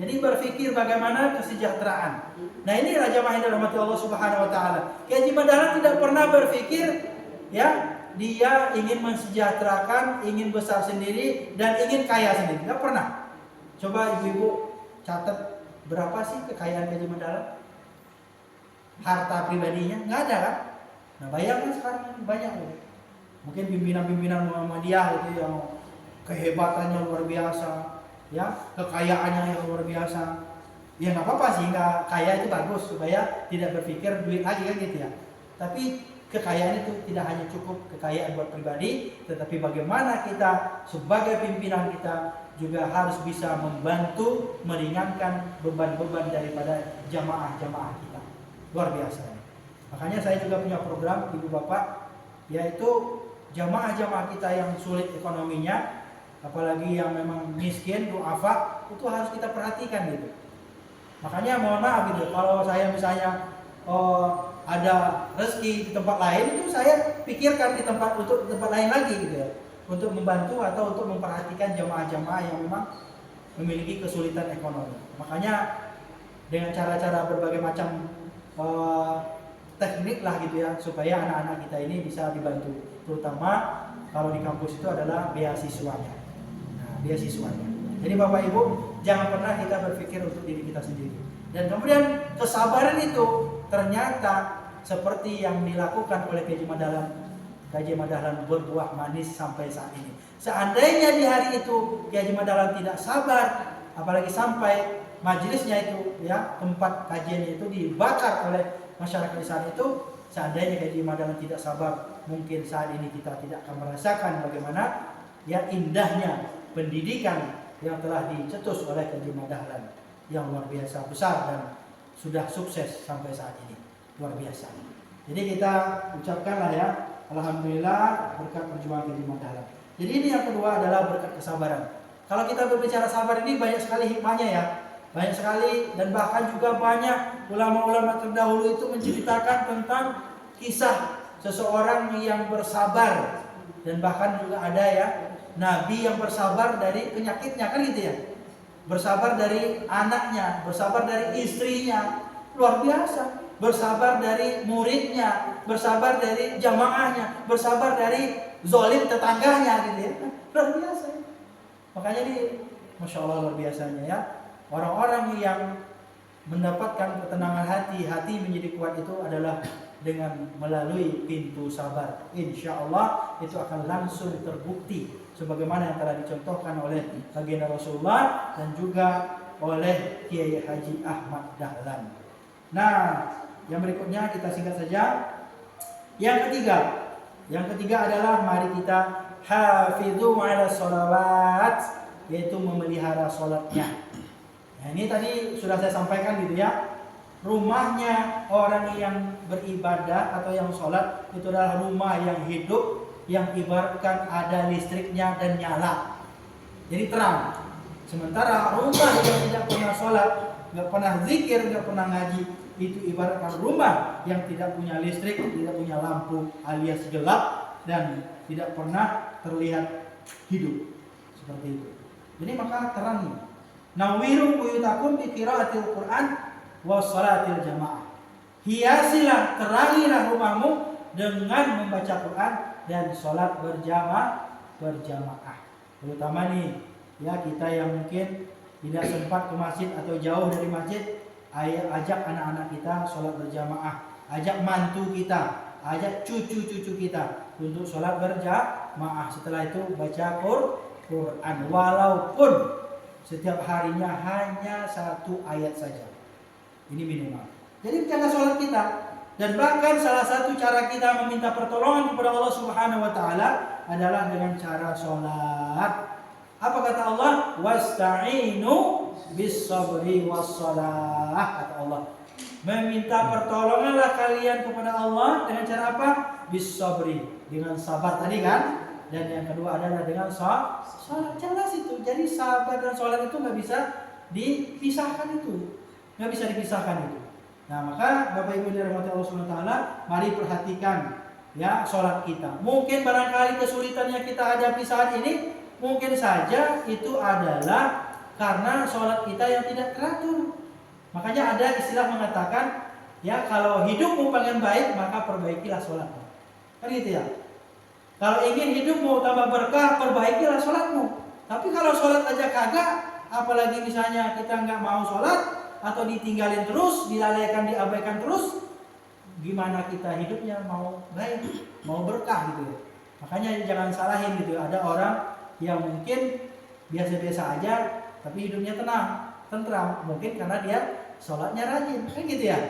Jadi berpikir bagaimana kesejahteraan. Nah, ini Raja Mahendra rahmati Allah Subhanahu wa taala. Haji Madahlan tidak pernah berpikir ya dia ingin mensejahterakan, ingin besar sendiri dan ingin kaya sendiri. Enggak pernah. Coba ibu-ibu catat berapa sih kekayaan Haji Madahlan? Harta pribadinya enggak ada kan? Nah, bayangkan sekarang banyak loh. Mungkin pimpinan-pimpinan Muhammadiyah itu yang kehebatannya luar biasa, ya, kekayaannya yang luar biasa. Ya nggak apa-apa sih, nggak kaya itu bagus supaya tidak berpikir duit lagi kan gitu ya. Tapi kekayaan itu tidak hanya cukup kekayaan buat pribadi, tetapi bagaimana kita sebagai pimpinan kita juga harus bisa membantu meringankan beban-beban daripada jamaah-jamaah kita. Luar biasa. Makanya saya juga punya program ibu bapak, yaitu jamaah-jamaah kita yang sulit ekonominya, apalagi yang memang miskin, du'afa, itu harus kita perhatikan gitu. Makanya mohon maaf gitu, kalau saya misalnya ada rezeki di tempat lain, itu saya pikirkan untuk tempat lain lagi gitu ya, untuk membantu atau untuk memperhatikan jamaah-jamaah yang memang memiliki kesulitan ekonomi. Makanya dengan cara-cara berbagai macam teknik lah gitu ya, supaya anak-anak kita ini bisa dibantu, terutama kalau di kampus itu adalah beasiswanya. Nah, beasiswanya. Jadi Bapak Ibu, jangan pernah kita berpikir untuk diri kita sendiri. Dan kemudian kesabaran itu ternyata seperti yang dilakukan oleh Haji Madahlan berbuah manis sampai saat ini. Seandainya di hari itu Haji Madahlan tidak sabar, apalagi sampai majelisnya itu ya, tempat kajiannya itu dibakar oleh masyarakat di saat itu, seandainya Haji Madahlan tidak sabar, mungkin saat ini kita tidak akan merasakan bagaimana ya indahnya pendidikan yang telah dicetus oleh Haji Madahlan yang luar biasa besar dan sudah sukses sampai saat ini. Luar biasa. Jadi kita ucapkanlah ya, alhamdulillah berkat perjuangan Haji Madahlan. Jadi ini yang kedua adalah berkat kesabaran. Kalau kita berbicara sabar ini banyak sekali hikmahnya ya. Banyak sekali, dan bahkan juga banyak ulama-ulama terdahulu itu menceritakan tentang kisah seseorang yang bersabar, dan bahkan juga ada ya nabi yang bersabar dari penyakitnya kan gitu ya, bersabar dari anaknya, bersabar dari istrinya, luar biasa, bersabar dari muridnya, bersabar dari jamaahnya, bersabar dari zalim tetangganya gitu ya, luar biasa. Makanya Masya Allah luar biasanya ya. Orang-orang yang mendapatkan ketenangan hati, hati menjadi kuat itu adalah dengan melalui pintu sabar. Insya Allah itu akan langsung terbukti sebagaimana yang telah dicontohkan oleh baginda Rasulullah dan juga oleh Kiai Haji Ahmad Dahlan. Nah, yang berikutnya kita singkat saja. Yang ketiga adalah mari kita hafidhu ala sholawat, yaitu memelihara sholatnya. Nah, ini tadi sudah saya sampaikan gitu ya. Rumahnya orang yang beribadah atau yang sholat itu adalah rumah yang hidup, yang ibaratkan ada listriknya dan nyala. Jadi terang. Sementara rumah yang tidak pernah sholat, nggak pernah zikir, nggak pernah ngaji, itu ibaratkan rumah yang tidak punya listrik, tidak punya lampu alias gelap dan tidak pernah terlihat hidup. Seperti itu. Jadi maka terangi. Nawiru buyutakum bi qiraatil Qur'an wa shalatil jamaah. Hiasilah, terangilah rumahmu dengan membaca Quran dan sholat berjamaah. Terutama nih ya, kita yang mungkin tidak sempat ke masjid atau jauh dari masjid, ajak anak-anak kita sholat berjamaah, ajak mantu kita, ajak cucu-cucu kita untuk sholat berjamaah. Setelah itu baca Quran, walaupun setiap harinya hanya 1 ayat saja. Ini minimal. Jadi jaga sholat kita. Dan bahkan salah satu cara kita meminta pertolongan kepada Allah Subhanahu wa taala adalah dengan cara sholat. Apa kata Allah? Wasta'inu bis sabri was shalah, kata Allah. Meminta pertolonganlah kalian kepada Allah dengan cara apa? Bis sabri, dengan sabar tadi kan? Dan yang kedua adalah dengan sholat. Jelas itu. Jadi sabar dan sholat itu nggak bisa dipisahkan itu. Nggak bisa dipisahkan itu. Nah, maka Bapak Ibu dirahmati Allah Subhanahu wa taala, mari perhatikan ya sholat kita. Mungkin barangkali kesulitan yang kita hadapi saat ini mungkin saja itu adalah karena sholat kita yang tidak teratur. Makanya ada istilah mengatakan ya, kalau hidupmu pengen baik maka perbaikilah sholatmu. Kan gitu ya. Kalau ingin hidupmu tambah berkah, perbaikilah sholatmu. Tapi kalau sholat aja kagak, apalagi misalnya kita nggak mau sholat atau ditinggalin terus, dilalaikan, diabaikan terus, gimana kita hidupnya mau baik, mau berkah gitu ya. Makanya jangan salahin gitu. Ada orang yang mungkin biasa-biasa aja tapi hidupnya tentram, mungkin karena dia sholatnya rajin, kan gitu ya.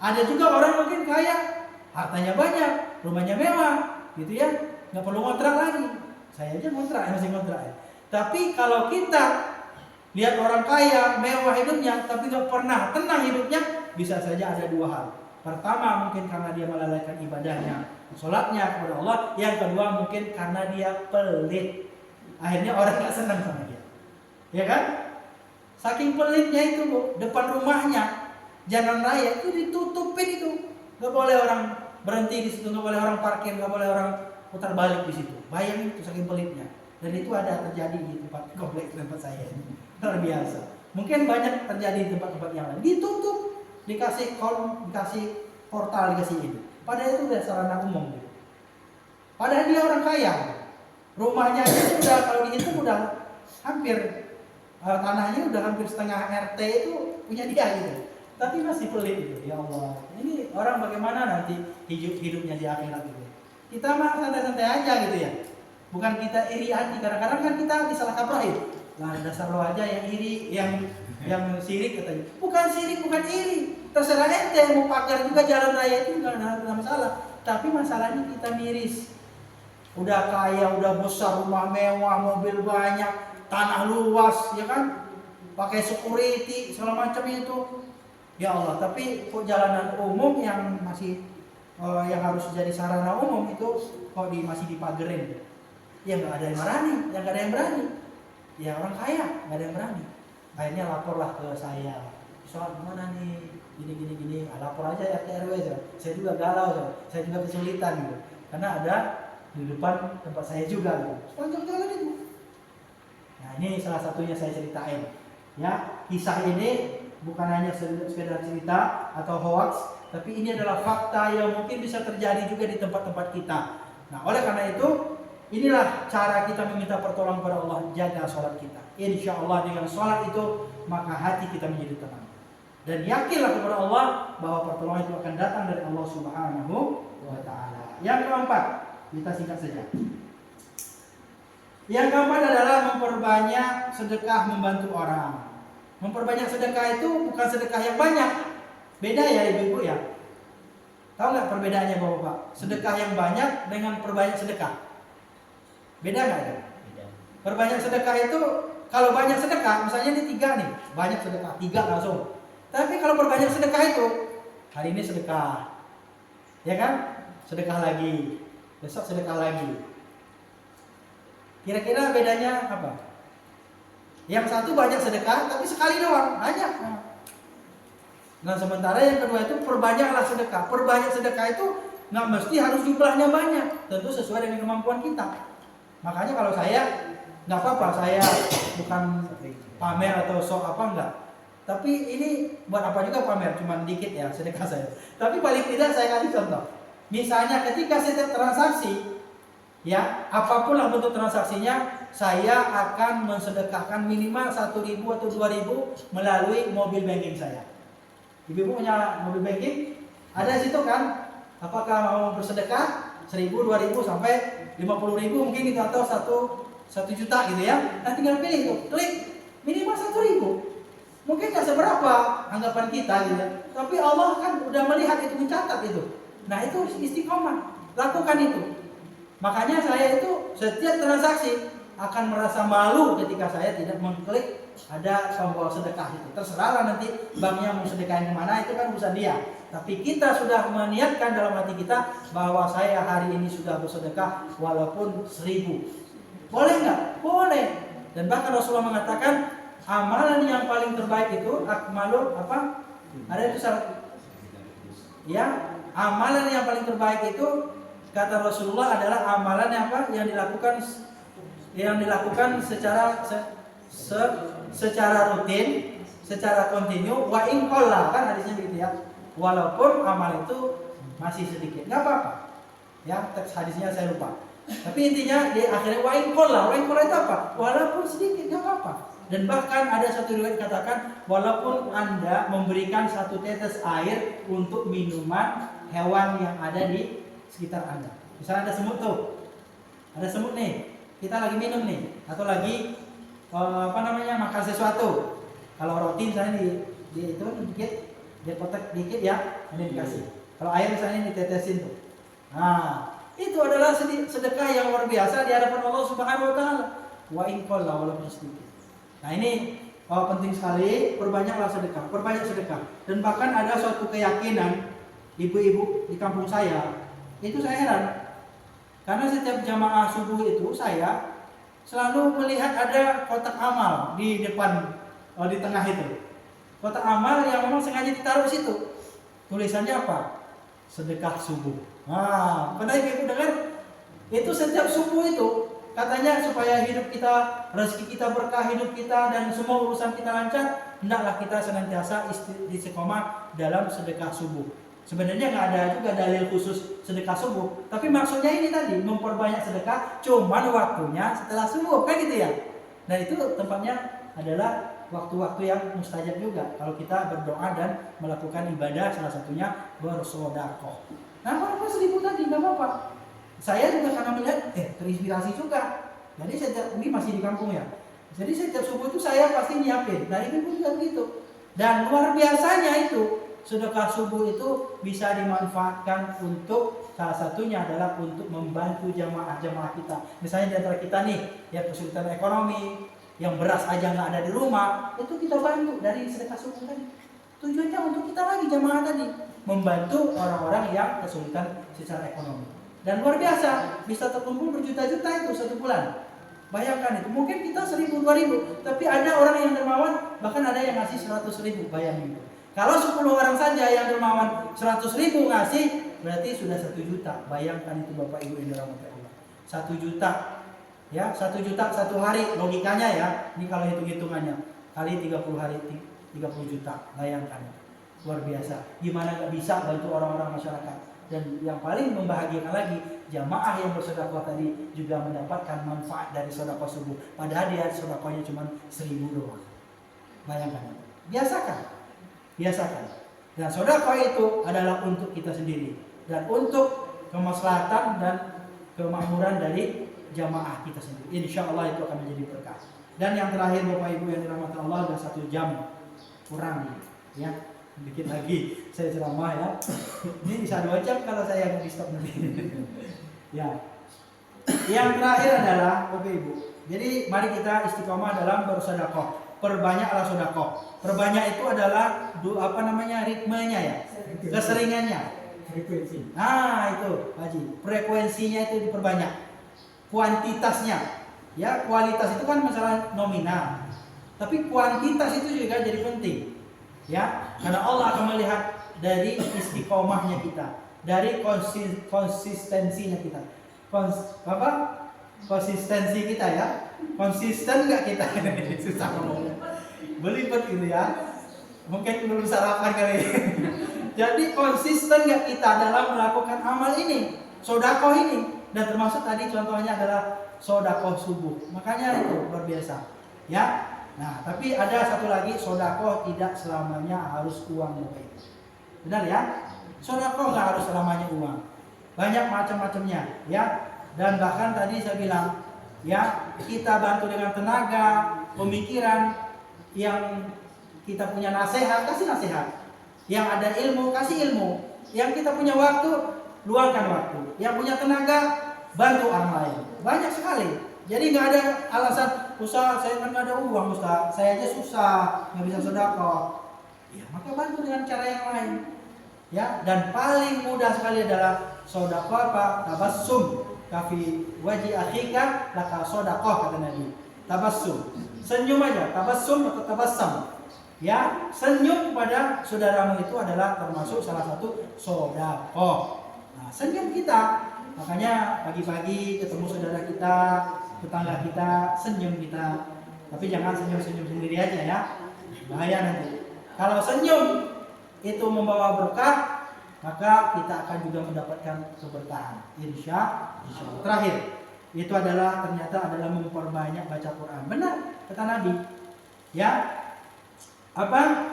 Ada juga orang mungkin kaya, hartanya banyak, rumahnya mewah gitu ya, nggak perlu ngontrak lagi. Saya aja masih ngontrak ya. Tapi kalau kita lihat orang kaya, mewah hidupnya, tapi gak pernah tenang hidupnya, bisa saja ada 2 hal. Pertama, mungkin karena dia melalaikan ibadahnya, sholatnya kepada Allah. Yang kedua, mungkin karena dia pelit. Akhirnya orang gak senang sama dia. Ya kan? Saking pelitnya itu, Bu, depan rumahnya, jalan raya itu ditutupin itu. Gak boleh orang berhenti di situ, gak boleh orang parkir, gak boleh orang putar balik di situ. Bayangin itu saking pelitnya. Dan itu ada terjadi di kompleks tempat saya ini. Luar biasa. Mungkin banyak terjadi di tempat-tempat yang lain. Ditutup, dikasih portal, dikasih ini. Padahal itu udah sarana umum gitu. Padahal dia orang kaya. Rumahnya itu udah, kalau dihitung udah hampir tanahnya udah hampir setengah RT itu punya dia gitu. Tapi masih pelit gitu. Ya Allah. Ini orang bagaimana nanti hidupnya di akhirat gitu. Kita mah santai-santai aja gitu ya. Bukan kita iri hati, kadang-kadang kan kita disalah kaprahin. Nah, dasar lo aja yang iri, yang sirik katanya. Bukan sirik, bukan iri. Terserah ente mau pagar juga jalan raya itu enggak ada masalah. Tapi masalahnya kita miris. Udah kaya, udah besar, rumah mewah, mobil banyak, tanah luas, ya kan? Pakai security, segala macam itu. Ya Allah, tapi kok jalanan umum yang masih yang harus jadi sarana umum itu kok masih dipagerin. Ya nggak ada yang berani, ya orang kaya nggak ada yang berani. Akhirnya laporlah ke saya, soal gimana nih, gini, lapor aja RT RW. Saya juga galau, saya juga kesulitan gitu, karena ada di depan tempat saya juga gitu, sepanjang jalan itu. Nah ini salah satunya saya ceritain. Ya, kisah ini bukan hanya sekedar cerita atau hoax, tapi ini adalah fakta yang mungkin bisa terjadi juga di tempat-tempat kita. Nah oleh karena itu, inilah cara kita meminta pertolongan kepada Allah, jaga sholat kita. Insya Allah dengan sholat itu maka hati kita menjadi tenang. Dan yakinlah kepada Allah bahwa pertolongan itu akan datang dari Allah Subhanahu wa Ta'ala. Yang keempat, kita singkat saja. Yang keempat adalah memperbanyak sedekah membantu orang. Memperbanyak sedekah itu bukan sedekah yang banyak. Beda ya ibu-ibu ya. Tahu nggak perbedaannya bapak-bapak? Sedekah yang banyak dengan perbanyak sedekah. Beda nggak ya? Perbanyak sedekah itu, kalau banyak sedekah, misalnya ini 3 nih, banyak sedekah, 3 langsung. Tapi kalau perbanyak sedekah itu, hari ini sedekah, ya kan? Sedekah lagi, besok sedekah lagi. Kira-kira bedanya apa? Yang satu banyak sedekah, tapi sekali doang, banyak. Nah sementara yang kedua itu perbanyaklah sedekah. Perbanyak sedekah itu nggak mesti harus jumlahnya banyak, tentu sesuai dengan kemampuan kita. Makanya kalau saya nggak apa-apa, saya bukan pamer atau sok apa enggak. Tapi ini buat apa juga pamer, cuman dikit ya sedekah saya. Tapi paling tidak saya kasih contoh. Misalnya ketika setiap transaksi, ya apapun lah bentuk transaksinya, saya akan mensedekahkan minimal 1.000 atau 2.000 melalui mobil banking saya. Ibu punya mobil banking? Ada di situ kan? Apakah mau bersedekah 1.000, 2.000 sampai 50.000 mungkin gitu, atau 1 juta gitu ya? Nah tinggal pilih tuh, klik minimal 1.000. Mungkin nggak seberapa anggapan kita gitu, tapi Allah kan udah melihat itu, mencatat itu. Nah itu istiqomah, lakukan itu. Makanya saya itu setiap transaksi akan merasa malu ketika saya tidak mengklik ada tombol sedekah itu. Terserahlah nanti banknya mau sedekahin kemana, itu kan urusan dia. Tapi kita sudah meniatkan dalam hati kita bahwa saya hari ini sudah bersedekah walaupun 1.000. Boleh nggak? Boleh. Dan bahkan Rasulullah mengatakan amalan yang paling terbaik itu akmalul apa? Ada itu syarat. Ya, amalan yang paling terbaik itu kata Rasulullah adalah amalan yang apa? Yang dilakukan secara rutin, secara kontinu, wa in qalla, kan hadisnya begitu ya. Walaupun amal itu masih sedikit, nggak apa-apa. Ya, teks hadisnya saya lupa. Tapi intinya di akhirnya wa in qalla itu apa? Walaupun sedikit nggak apa-apa. Dan bahkan ada satu riwayat katakan walaupun Anda memberikan 1 tetes air untuk minuman hewan yang ada di sekitar Anda. Misalnya ada semut tuh. Ada semut nih. Kita lagi minum nih atau lagi makan sesuatu. Kalau roti misalnya di itu dikit, dia kotak dikit ya, ini dikasih. Kalau air misalnya ditetesin tuh. Nah, itu adalah sedekah yang luar biasa di hadapan Allah Subhanahu wa Ta'ala. Wa in qalla walaupun sedikit. Nah ini penting sekali, perbanyaklah sedekah, perbanyak sedekah. Dan bahkan ada suatu keyakinan ibu-ibu di kampung saya, itu saya heran. Karena setiap jamaah subuh itu saya selalu melihat ada kotak amal di depan, di tengah itu. Kotak amal yang memang sengaja ditaruh di situ. Tulisannya apa? Sedekah subuh. Nah, pada ibu dengar, itu setiap subuh itu katanya supaya hidup kita, rezeki kita berkah, hidup kita dan semua urusan kita lancar, hendaklah kita senantiasa istiqomah dalam sedekah subuh. Sebenarnya nggak ada juga dalil khusus sedekah subuh, tapi maksudnya ini tadi memperbanyak sedekah, cuman waktunya setelah subuh, kan gitu ya. Dan itu tempatnya adalah waktu-waktu yang mustajab juga kalau kita berdoa dan melakukan ibadah, salah satunya bersedekah. Nah, walaupun 1.000 tadi nggak apa-apa. Saya juga karena melihat terinspirasi juga. Jadi setiap ini masih di kampung ya. Jadi setiap subuh itu saya pasti nyiapin. Nah itu pun juga begitu. Dan luar biasanya itu sedekah subuh itu bisa dimanfaatkan untuk salah satunya adalah untuk membantu jamaah-jamaah kita. Misalnya di antara kita nih yang kesulitan ekonomi, yang beras aja nggak ada di rumah, itu kita bantu dari sedekah subuh tadi. Tujuannya untuk kita lagi jamaah tadi membantu orang-orang yang kesulitan secara ekonomi. Dan luar biasa, bisa terkumpul berjuta-juta itu 1 bulan. Bayangkan itu, mungkin kita 1.000, 2.000, tapi ada orang yang dermawan, bahkan ada yang ngasih 100.000, bayangin itu. Kalau 10 orang saja yang dermawan 100.000 ngasih, berarti sudah 1 juta. Bayangkan itu Bapak Ibu yang dirahmati Allah. 1 juta, ya 1 juta 1 hari, logikanya ya, ini kalau hitung-hitungannya, kali 30 hari, 30 juta, bayangkan itu. Luar biasa, gimana gak bisa bantu orang-orang masyarakat. Dan yang paling membahagiakan lagi, jamaah yang bersedekah tadi juga mendapatkan manfaat dari sedekah subuh. Padahal dia sedekahnya cuma 1.000 doang. Bayangkan, biasakan. biasakan. Dan sedekah itu adalah untuk kita sendiri dan untuk kemaslahatan dan kemakmuran dari jamaah kita sendiri. Insya Allah itu akan menjadi berkah. Dan yang terakhir Bapak Ibu yang dirahmati Allah, sudah 1 jam kurang ya. Dikit lagi saya ceramah ya. Ini bisa 2 jam kalau saya di stop nanti. Ya. Yang terakhir adalah Bapak Ibu. Jadi mari kita istiqomah dalam bersedekah. Perbanyaklah sedekah. Perbanyak itu adalah ritmenya ya. Keseringannya. Frekuensi. Nah, itu Haji. Frekuensinya itu diperbanyak. Kuantitasnya. Ya, kualitas itu kan masalah nominal. Tapi kuantitas itu juga jadi penting. Ya, karena Allah akan melihat dari istiqomahnya kita, dari konsistensinya kita. Konsistensi kita ya. Konsisten nggak kita? Susah ngomongnya. Belibet gitu ya. Mungkin belum sarapan kali. Jadi konsisten nggak kita dalam melakukan amal ini, sedekah ini, dan termasuk tadi contohnya adalah sedekah subuh. Makanya itu luar biasa. Ya. Nah, tapi ada satu lagi, sedekah tidak selamanya harus uang, Bapak Ibu. Benar ya? Sedekah nggak harus selamanya uang. Banyak macam-macamnya, ya. Dan bahkan tadi saya bilang, ya, kita bantu dengan tenaga, pemikiran, yang kita punya nasihat, kasih nasihat. Yang ada ilmu, kasih ilmu. Yang kita punya waktu, luangkan waktu. Yang punya tenaga, bantu orang lain. Banyak sekali. Jadi nggak ada alasan, Ustaz, saya kan nggak ada uang, Ustaz. Saya aja susah, nggak bisa sedekah. Ya, maka bantu dengan cara yang lain. Ya, dan paling mudah sekali adalah sedekah apa? Tabassum. Kafi wajhi akhika laka sedekah, kata Nabi. Tabassum. Senyum aja, tabassum atau tabassam. Ya, senyum kepada saudaramu itu adalah termasuk salah satu sedekah. Nah, senyum kita. Makanya pagi-pagi ketemu saudara kita, tetangga kita, senyum kita. Tapi jangan senyum-senyum sendiri aja ya. Bahaya nanti. Kalau senyum itu membawa berkah, maka kita akan juga mendapatkan keberkahan. Insya Allah. Terakhir, itu adalah ternyata adalah memperbanyak baca Quran. Benar kata Nabi. Ya. Apa?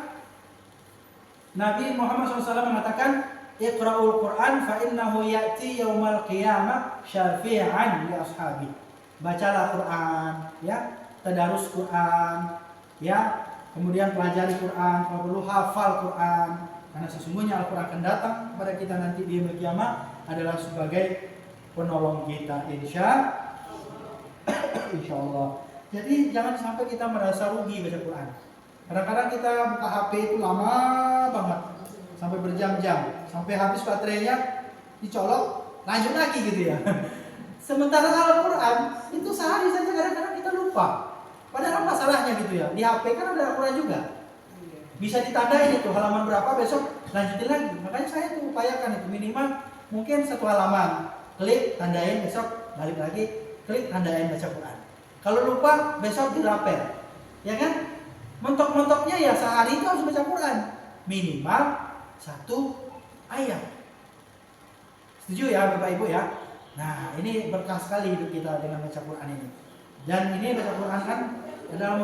Nabi Muhammad SAW mengatakan, Iqra'ul Quran fa innahu ya'ti yaumal qiyamah syafi'an li ashabi. Bacalah Quran, ya, tadarus Quran, ya, kemudian pelajari Quran, kalau perlu hafal Quran, karena sesungguhnya Al-Quran akan datang kepada kita nanti di yaumul qiyamah adalah sebagai penolong kita, insya Allah. Jadi jangan sampai kita merasa rugi baca Quran. Kadang-kadang kita buka HP itu lama banget, sampai berjam-jam, sampai habis baterainya, dicolok, lanjut lagi gitu ya. Sementara Al-Quran itu sehari saja kadang-kadang kita lupa. Padahal masalahnya gitu ya, di HP kan ada Al-Quran juga. Bisa ditandain itu halaman berapa, besok lanjutin lagi. Makanya saya tuh upayakan itu minimal mungkin 1 halaman, klik tandain, besok balik lagi, klik tandain baca Quran. Kalau lupa besok dirapel, ya kan? Mentok-mentoknya ya sehari itu harus baca Quran minimal 1 ayat. Setuju ya Bapak Ibu ya? Nah, ini berkah sekali hidup kita dengan baca Quran ini. Dan ini baca Quran kan adalah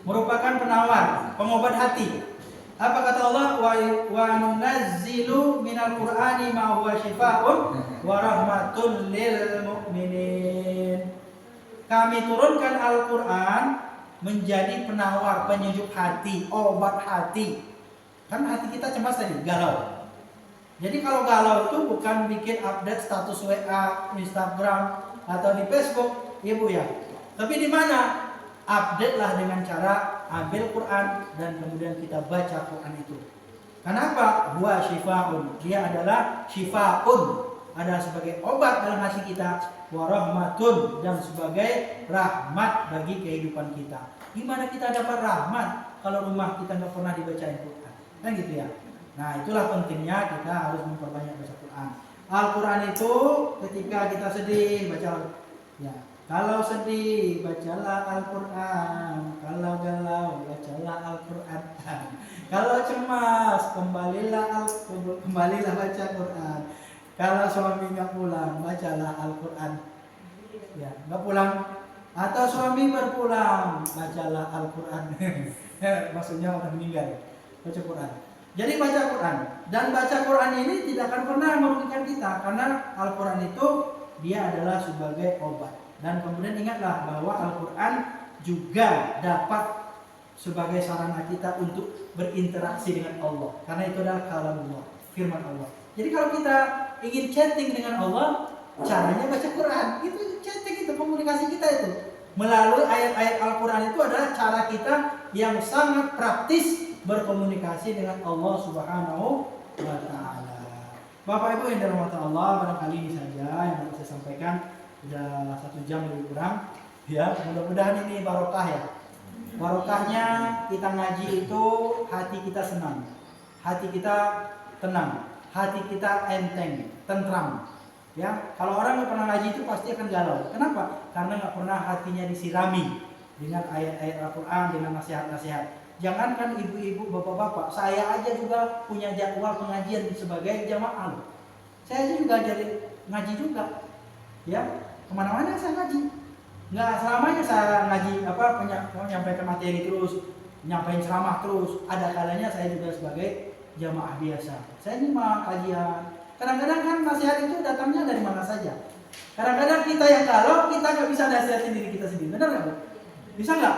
merupakan penawar, pengobat hati. Apa kata Allah? Wa nunazzilu minal Qur'ani ma huwa syifaa'un wa rahmatun lil mu'minin. Kami turunkan Al-Qur'an menjadi penawar, penyejuk hati, obat hati. Kan hati kita cemas tadi, galau. Jadi kalau galau itu bukan bikin update status WA, Instagram, atau di Facebook, ya Bu ya. Tapi di mana? Update lah dengan cara ambil Quran dan kemudian kita baca Quran itu. Kenapa? Huwa syifaun. Dia adalah syifaun, adalah sebagai obat dalam hati kita, wa rahmatun, dan sebagai rahmat bagi kehidupan kita. Gimana kita dapat rahmat kalau rumah kita nggak pernah dibacain Quran? Kan gitu ya. Nah, itulah pentingnya kita harus memperbanyak baca Quran. Al-Quran itu ketika kita sedih baca, ya. Kalau sedih bacalah Al-Quran, kalau galau bacalah Al-Quran. Kalau cemas kembalilah baca Quran. Kalau suami nggak pulang bacalah Al-Quran. Ya, nggak pulang atau suami berpulang bacalah Al-Quran. Maksudnya orang meninggal. Baca Quran. Jadi baca Quran. Dan baca Quran ini tidak akan pernah merugikan kita. Karena Al-Quran itu dia adalah sebagai obat. Dan kemudian ingatlah bahwa Al-Quran juga dapat sebagai sarana kita untuk berinteraksi dengan Allah. Karena itu adalah kalamullah, firman Allah. Jadi kalau kita ingin chatting dengan Allah, caranya baca Quran. Itu chatting, itu komunikasi kita itu. Melalui ayat-ayat Al-Quran itu adalah cara kita yang sangat praktis berkomunikasi dengan Allah Subhanahu wa Ta'ala. Bapak Ibu yang dirahmati Allah, barangkali ini saja yang dapat saya sampaikan. Sudah 1 jam lebih kurang. Ya, mudah-mudahan ini barokah ya. Barokahnya kita ngaji itu hati kita senang, hati kita tenang, hati kita enteng, tentram. Ya, kalau orang nggak pernah ngaji itu pasti akan galau. Kenapa? Karena nggak pernah hatinya disirami dengan ayat-ayat Al-Quran, dengan nasihat-nasihat. Jangankan ibu-ibu, bapak-bapak, saya aja juga punya jadwal pengajian sebagai jamaah. Saya aja juga jadi ngaji juga. Ya, kemana-mana saya ngaji. Nggak selamanya saya ngaji menyampaikan materi terus, nyampaikan ceramah terus. Ada kalanya saya juga sebagai jamaah biasa. Saya nyimak kajian. Kadang-kadang kan nasihat itu datangnya dari mana saja. Kadang-kadang kita yang galau, kita nggak bisa nasihatin diri kita sendiri. Benar nggak, Bu? Bisa nggak?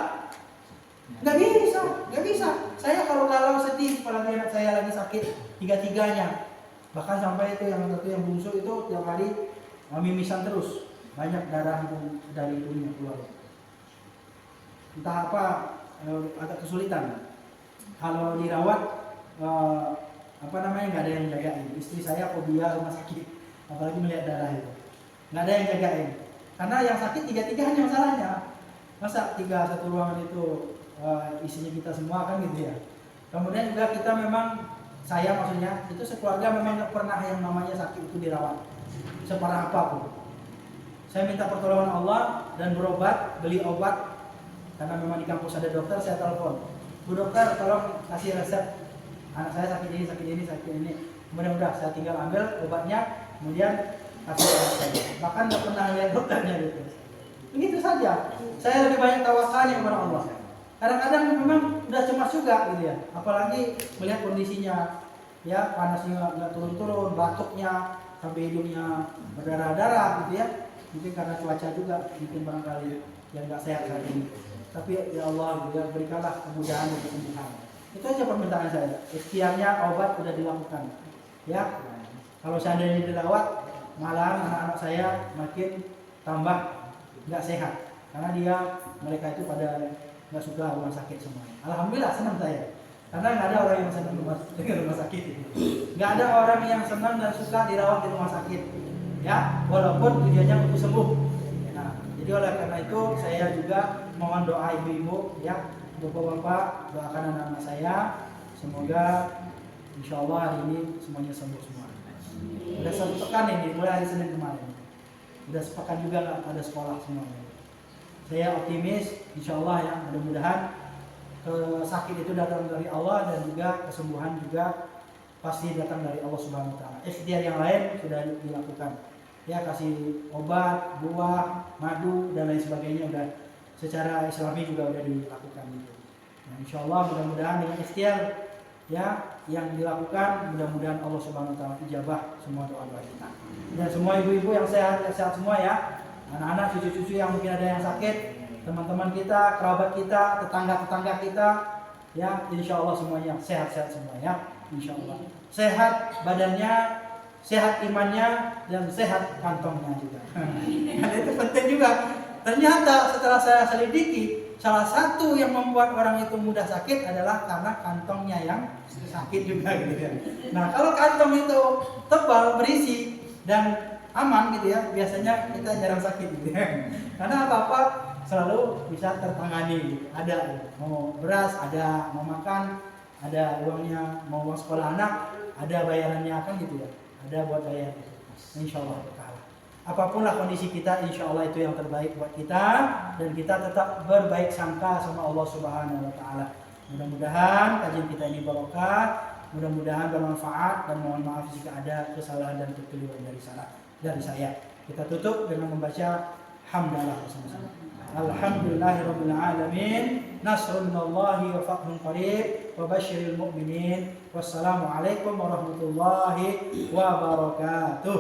Nggak bisa. Saya kalau sedih, apalagi anak saya lagi sakit, tiga-tiganya. Bahkan sampai itu yang satu yang bungsu itu tiap hari mimisan terus. Banyak darah dari hidungnya keluar. Entah apa, agak kesulitan. Kalau dirawat, nggak ada yang jagain. Istri saya fobia rumah sakit, apalagi melihat darah itu. Nggak ada yang jagain. Karena yang sakit tiga-tiganya masalahnya. Masa 3 satu ruangan itu isinya kita semua kan gitu ya. Kemudian juga kita memang, saya maksudnya, itu sekeluarga memang nggak pernah yang namanya sakit itu dirawat. Separah apapun. Saya minta pertolongan Allah dan berobat, beli obat. Karena memang di kampus ada dokter, saya telepon. Bu dokter, tolong kasih resep. Anak saya sakit ini. Kemudian udah, saya tinggal ambil obatnya, kemudian kasih obat saja. Bahkan nggak pernah lihat dokternya gitu. Begitu saja. Saya lebih banyak tawakalnya kepada Allah. Kadang-kadang memang udah cemas juga gitu ya. Apalagi melihat kondisinya, ya panasnya nggak turun-turun, batuknya sampai hidungnya berdarah-darah gitu ya. Mungkin karena cuaca juga, mungkin barangkali yang nggak sehat saat ini. Tapi ya Allah, ya berikanlah kemudahan dan kesembuhan. Itu aja permintaan saya. Ikhtiarnya obat sudah dilakukan. Ya, kalau seandainya dirawat, malahan anak-anak saya makin tambah nggak sehat. Karena mereka itu pada nggak suka rumah sakit semuanya. Alhamdulillah senang saya. Karena nggak ada orang yang senang dengan rumah sakit. Nggak ada orang yang senang dan suka dirawat di rumah sakit. Ya, walaupun tujuannya untuk sembuh. Nah, jadi oleh karena itu saya juga mohon doa ibu-ibu, ya, bapak-bapak, doakan anak-anak saya, semoga insya Allah hari ini semuanya sembuh semua. Udah 1 pekan ini, mulai hari Senin kemarin. Udah sepekan juga nggak ada sekolah semuanya. Saya optimis, insya Allah ya, mudah-mudahan sakit itu datang dari Allah dan juga kesembuhan juga pasti datang dari Allah Subhanahu Wa Taala. Ikhtiar yang lain sudah dilakukan. Ya, kasih obat, buah, madu dan lain sebagainya udah secara Islami juga udah dilakukan gitu. Nah, insya Allah mudah-mudahan dengan ikhtiar ya yang dilakukan, mudah-mudahan Allah Subhanahu Wa Taala ijabah semua doa-doa kita. Dan semua ibu-ibu yang sehat semua ya, anak-anak, cucu-cucu yang mungkin ada yang sakit, teman-teman kita, kerabat kita, tetangga-tetangga kita, ya insya Allah semuanya sehat-sehat semua ya, insya Allah. Sehat badannya, sehat imannya, dan sehat kantongnya juga. Nah, itu penting juga. Ternyata setelah saya selidiki, salah satu yang membuat orang itu mudah sakit adalah karena kantongnya yang sakit juga gitu ya. Nah, kalau kantong itu tebal, berisi dan aman gitu ya, biasanya kita jarang sakit gitu ya. Karena apa-apa selalu bisa tertangani gitu. Ada mau beras, ada mau makan, ada uangnya, mau uang sekolah anak, ada bayarannya kan gitu ya. Ada buat bayar gitu. Insya Allah ta'ala. Apapun lah kondisi kita, insya Allah itu yang terbaik buat kita, dan kita tetap berbaik sangka sama Allah Subhanahu Wa Taala. Mudah-mudahan kajian kita ini barokah, mudah-mudahan bermanfaat, dan mohon maaf jika ada kesalahan dan kekeliruan dari saya. Kita tutup dengan membaca hamdalah bersama-sama. Alhamdulillahirabbil alamin. Nasrun minallahi wa fathun qarib wa basyiril mu'minin. Wassalamualaikum warahmatullahi wabarakatuh.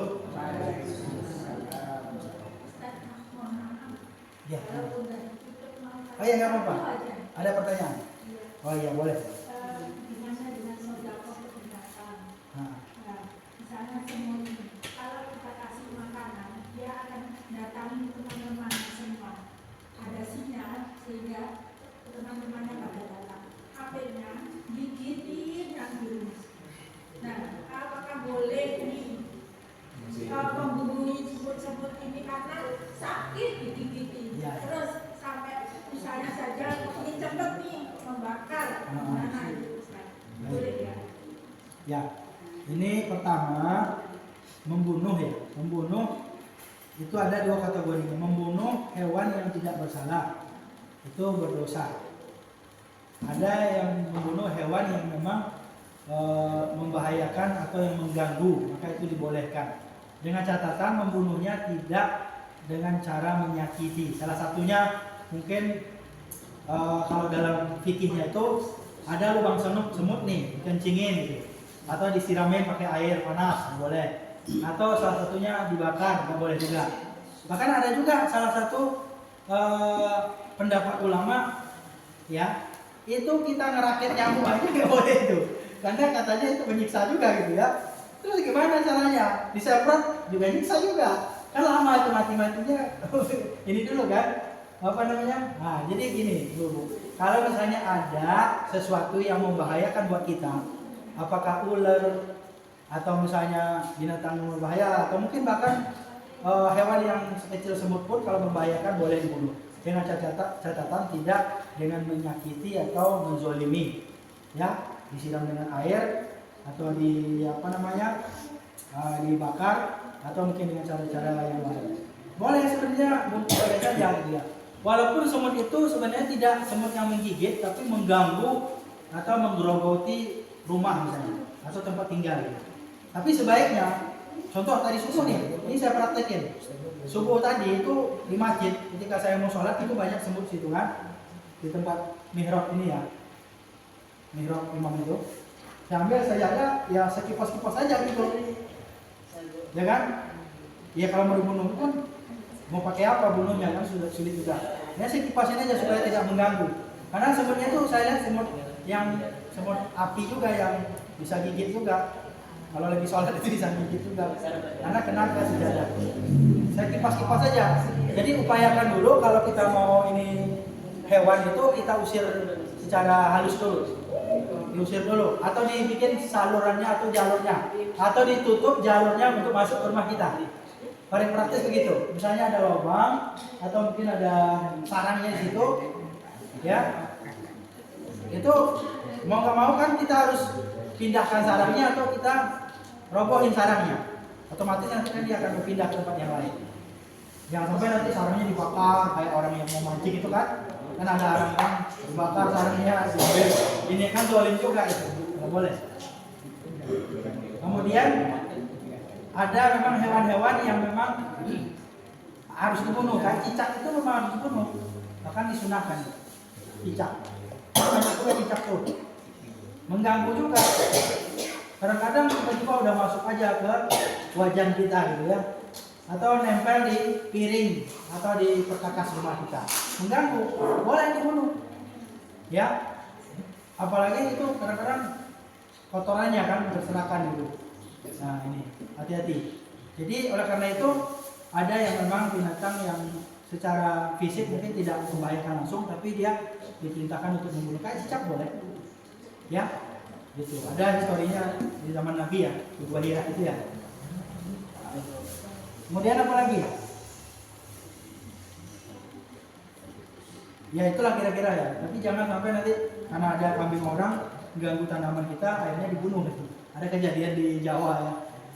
Ya. Oh iya, nggak apa-apa. Ada pertanyaan? Oh iya, boleh. Gimana dengan sodako keberatan? Misalnya semua kalau kita kasih makanan, dia akan datangi teman-teman semua. Ada sinyal sehingga teman-temannya pada datang. HP-nya digigitin yang dulu. Nah, apakah boleh nih membunyi sebut-sebut ini karena sakit digigitin? Ya. Terus sampai misalnya saja ini cepet nih membakar, gimana itu Ustaz? Boleh ya? Ya, ini pertama membunuh ya. Membunuh itu ada dua kategori. Membunuh hewan yang tidak bersalah itu berdosa. Ada yang membunuh hewan yang memang membahayakan atau yang mengganggu, maka itu dibolehkan. Dengan catatan membunuhnya tidak dengan cara menyakiti. Salah satunya mungkin kalau dalam fikihnya itu ada lubang semut nih, dikencingin gitu, atau disiramin pakai air panas, nggak boleh. Atau salah satunya dibakar, nggak boleh juga. Bahkan ada juga salah satu pendapat ulama, ya, itu kita ngerakit nyamuk aja nggak boleh itu, karena katanya itu menyiksa juga gitu ya. Terus gimana caranya? Disemprot juga nyiksa juga. Kan lama itu mati-matinya. Ini dulu kan. Apa namanya? Nah, jadi gini, Bu. Kalau misalnya ada sesuatu yang membahayakan buat kita, apakah ular atau misalnya binatang yang berbahaya atau mungkin bahkan hewan yang sekecil semut pun kalau membahayakan boleh dibunuh. Dengan catatan tidak dengan menyakiti atau menzolimi. Ya, disiram dengan air atau dibakar atau mungkin dengan cara-cara yang lain. Boleh sebenarnya boleh saja gitu ya. Walaupun semut itu sebenarnya tidak semut yang menggigit tapi mengganggu atau menggerogoti rumah misalnya atau tempat tinggal gitu. Tapi sebaiknya contoh tadi subuh nih, ini saya praktekin. Subuh tadi itu di masjid ketika saya mau sholat itu banyak semut situ kan. Di tempat mihrab ini ya. Mihrab imam itu. Saya ambil, saya jaga, ya sekipas-kipas aja gitu. Ya kan? Ya kalau mau dibunuh kan mau pakai apa bunuhnya kan sudah sulit juga. Ya saya kipasin aja supaya tidak mengganggu. Karena semutnya itu saya lihat semut api juga yang bisa gigit juga. Kalau lagi sholat itu bisa gigit juga. Karena kena ke sejadah. Saya kipas-kipas aja. Jadi upayakan dulu kalau kita mau ini hewan itu kita usir secara halus dulu. Diusir dulu atau dibikin salurannya atau jalurnya atau ditutup jalurnya untuk masuk ke rumah kita. Paling praktis begitu. Misalnya ada lubang atau mungkin ada sarangnya di situ, ya. Itu mau nggak mau kan kita harus pindahkan sarangnya atau kita robohin sarangnya. Otomatis nanti kan dia akan berpindah ke tempat yang lain. Jangan sampai nanti sarangnya dibakar kayak orang yang mau mancing itu kan. Kan ada orang dibakar sarangnya, ini kan zolim juga itu, nggak boleh. Kemudian ada memang hewan-hewan yang memang harus dibunuh. Kayak cicak itu memang harus dibunuh, bahkan disunahkan cicak. Banyak juga cicak tuh mengganggu juga. Kadang-kadang tiba-tiba udah masuk aja ke wajan kita gitu ya. Atau nempel di piring atau di perkakas rumah kita, mengganggu, boleh dibunuh, ya. Apalagi itu kadang-kadang kotorannya kan berserakan gitu. Nah ini hati-hati. Jadi oleh karena itu ada yang memang binatang yang secara fisik mungkin tidak membahayakan langsung, tapi dia diperintahkan untuk membunuh. Kayak cicak boleh, ya. Gitu. Ada historinya di zaman Nabi ya, di Hira itu ya. Kemudian apa lagi? Ya itulah kira-kira ya. Tapi jangan sampai nanti karena ada kambing orang ganggu tanaman kita, akhirnya dibunuh gitu. Ada kejadian di Jawa ya.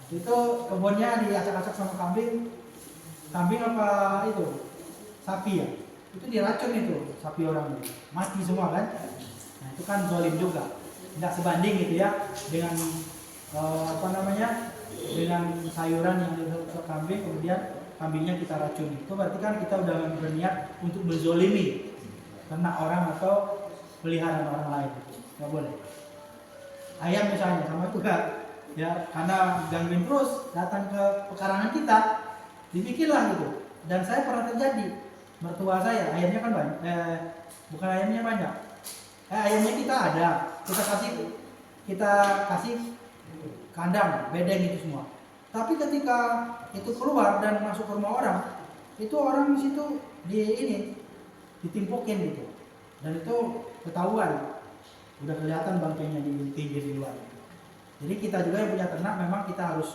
Itu kebunnya diacak-acak sama kambing. Kambing apa itu? Sapi ya. Itu diracun itu sapi orang itu. Mati semua kan? Nah itu kan zalim juga. Tidak sebanding gitu ya dengan dengan sayuran yang dimasak kambing kemudian kambingnya kita racuni. Itu berarti kan kita udah berniat untuk menzolimi ternak orang atau peliharaan orang lain. Nggak boleh. Ayam misalnya sama juga, ya karena gangguin terus datang ke pekarangan kita, dibikinlah gitu. Dan saya pernah terjadi, mertua saya ayamnya kan banyak, bukan ayamnya banyak, ayamnya kita ada, kita kasih kandang, bedeng itu semua. Tapi ketika itu keluar dan masuk ke rumah orang, itu orang di situ ditimpukin gitu, dan itu ketahuan, udah kelihatan bangkainya di pinggir di luar. Jadi kita juga yang punya ternak memang kita harus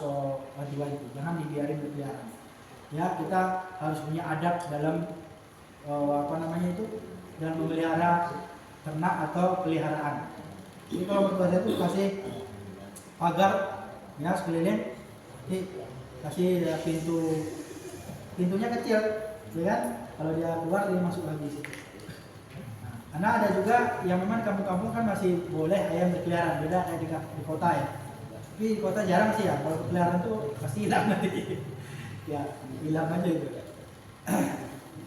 wajib jangan dibiarin berkeliaran. Ya kita harus punya adab dalam dalam memelihara ternak atau peliharaan. Jadi kalau mertua saya itu kasih pagar ya sekeliling, kasih pintunya kecil, ya kan? Kalau dia keluar dia masuk lagi situ. Nah, karena ada juga yang memang kampung-kampung kan masih boleh ayam berkeliaran, beda kayak di kota ya. Tapi di kota jarang sih ya, kalau berkeliaran tuh pasti hilang nanti. Ya hilang aja itu.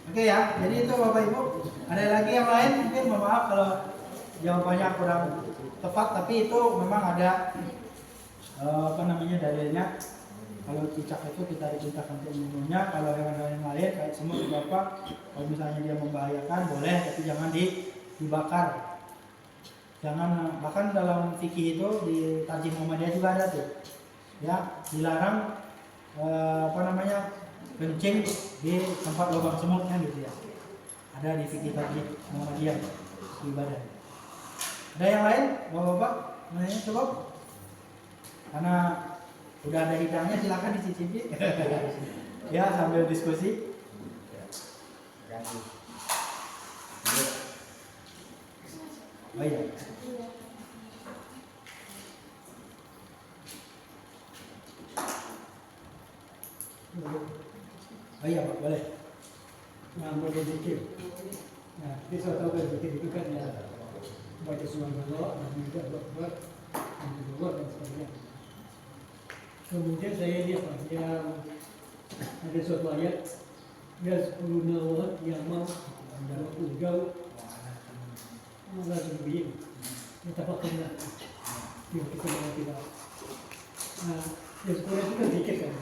Oke ya, jadi itu Bapak Ibu. Ada lagi yang lain? Mungkin mohon maaf kalau jawabannya kurang tepat, tapi itu memang ada dalilnya. Kalau cicak itu kita diperintahkan untuk membunuhnya. Kalau hewan-hewan lain kayak semut juga apa, kalau misalnya dia membahayakan boleh, tapi jangan dibakar. Jangan, bahkan dalam fikih itu di Tarjih Muhammadiyah juga ada tuh. Ya, dilarang kencing di tempat lubang semutnya gitu ya. Ada di fikih Tarjih Muhammadiyah di badan. Ada yang lain, Bapak-bapak? Nanya coba. Karena udah ada hidangnya, silakan dicicipi. Ya, sambil diskusi. Oh iya. Oh iya Pak, boleh. Nah, boleh zikir. Nah, kita sudah tahu kan zikir itu kan ya baca subhanallah, dan juga buat dan juga dan sebagainya. Kemudian saya lihat Pak, yang ada suatu ayat yazkuruna Allah yang mau dalam ujau Allah lebih mutafakirnya yang kita tidak. Nah, yazkuruna itu kan zikir kan.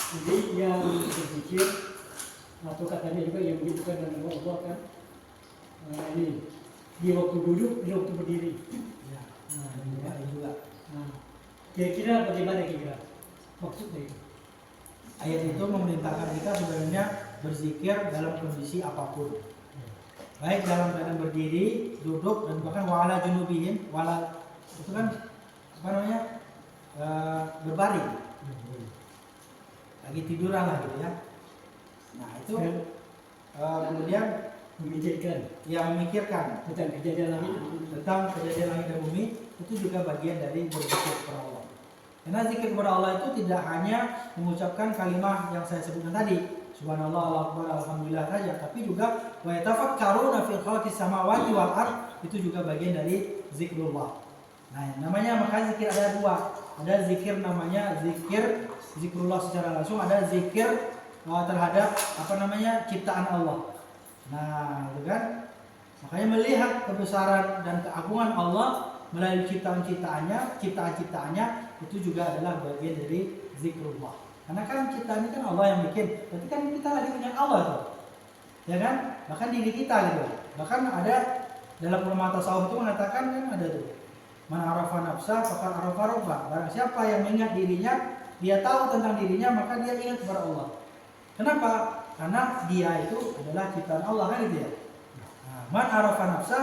Jadi yang berzikir atau katanya juga yang menyebutkan nama Allah kan, ini di waktu duduk, di waktu berdiri. Ya, nah, juga. Nah, kira-kira bagaimana kira maksudnya itu? Ayat itu memerintahkan kita sebenarnya berzikir dalam kondisi apapun. Baik dalam keadaan berdiri, duduk, dan bahkan wala junubihim, wala itu kan berbaring. Lagi tiduran lah gitu ya. Nah itu kemudian memikirkan tentang kejadian langit dan bumi, itu juga bagian dari berzikir kepada Allah. Karena zikir kepada Allah itu tidak hanya mengucapkan kalimat yang saya sebutkan tadi, subhanallah, Allahu akbar, alhamdulillah saja, tapi juga wa yatafakkaruna fi khalqis samawati wal ard, itu juga bagian dari zikrullah. Nah, namanya maka zikir ada dua. Ada zikir namanya zikrullah secara langsung, ada zikir terhadap ciptaan Allah. Nah, itu kan makanya melihat kebesaran dan keagungan Allah melalui ciptaan-ciptaannya itu juga adalah bagian dari zikrullah. Karena kan ciptaan ini kan Allah yang bikin. Berarti kan kita lagi punya Allah tuh. Ya kan? Bahkan diri kita gitu. Bahkan ada dalam ulama tasawuf itu mengatakan kan ada tuh. Man arafa nafsa faqad arafa rabbah. Barang siapa yang mengingat dirinya, dia tahu tentang dirinya, maka dia ingat kepada Allah. Kenapa? Karena dia itu adalah ciptaan Allah kan gitu ya. Nah, man arafa nafsa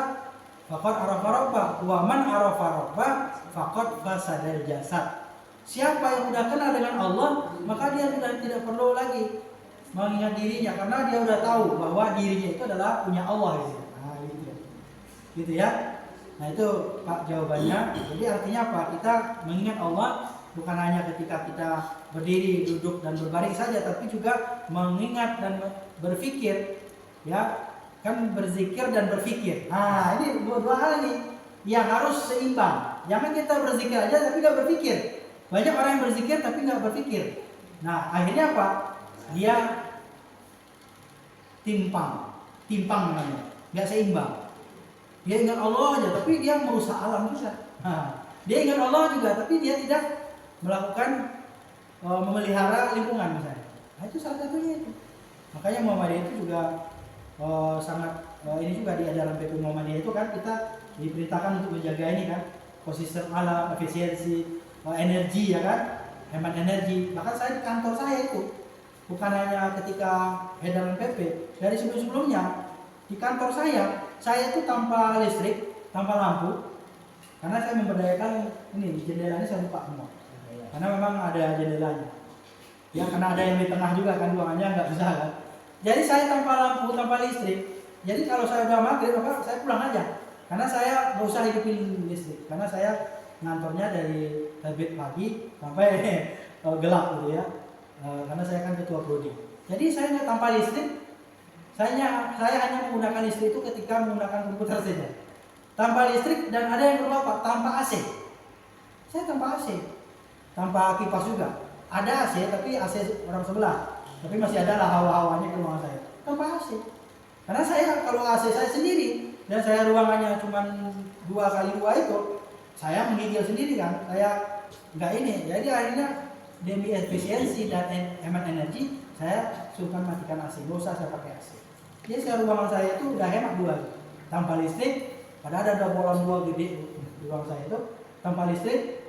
faqad arafa rabbah wa man arafa rabbah faqad fasadal jasad. Siapa yang sudah kenal dengan Allah, maka dia sudah tidak perlu lagi mengingat dirinya, karena dia sudah tahu bahwa dirinya itu adalah punya Allah gitu. Nah, gitu ya. Nah, itu Pak jawabannya. Jadi artinya apa? Kita mengingat Allah bukan hanya ketika kita berdiri, duduk dan berbaring saja, tapi juga mengingat dan berpikir, ya. Kan berzikir dan berpikir. Nah, ini dua hal ini yang harus seimbang. Jangan kita berzikir aja tapi nggak berpikir. Banyak orang yang berzikir tapi nggak berpikir. Nah, akhirnya apa? dia timpang namanya, nggak seimbang. Dia ingat Allah aja, tapi dia merusak alam juga. Dia ingat Allah juga, tapi dia tidak melakukan memelihara lingkungan misalnya. Nah, itu salah satunya itu. Makanya Muhammadiyah itu juga sangat ini juga di ajaran PP Muhammadiyah itu kan kita diperintahkan untuk menjaga ini kan, ekosistem alam, efisiensi, energi ya kan, hemat energi. Bahkan saya di kantor saya itu bukan hanya ketika edaran PP, dari sebelum-sebelumnya di kantor saya itu tanpa listrik, tanpa lampu, karena saya memberdayakan ini jendelanya saya buka semua, karena memang ada jendelanya. Ya karena ada yang di tengah juga kan, ruangannya nggak bisa kan. Jadi saya tanpa lampu, tanpa listrik. Jadi kalau saya udah maghrib, maka saya pulang aja, karena saya nggak usah hidupin listrik, karena saya ngantornya dari terbit pagi sampai gelap gitu ya. Karena saya kan ketua prodi. Jadi saya nggak tanpa listrik. Saya hanya menggunakan listrik itu ketika menggunakan komputer saja. Tanpa listrik, dan ada yang kedua Pak, tanpa AC. Saya tanpa AC, tanpa kipas juga. Ada AC, tapi AC orang sebelah. Tapi masih ada lah hawa-hawanya ke ruangan saya. Tanpa AC. Karena saya kalau AC saya sendiri dan saya ruangannya cuma 2x2 itu, saya menggigil sendiri kan. Saya nggak ini. Jadi akhirnya demi efisiensi dan hemat energi, saya suka matikan AC. Nggak usah saya pakai AC. Jadi ruangan saya itu udah hemat dua, tanpa listrik. Padahal ada bola dua gede di ruangan saya itu, tanpa listrik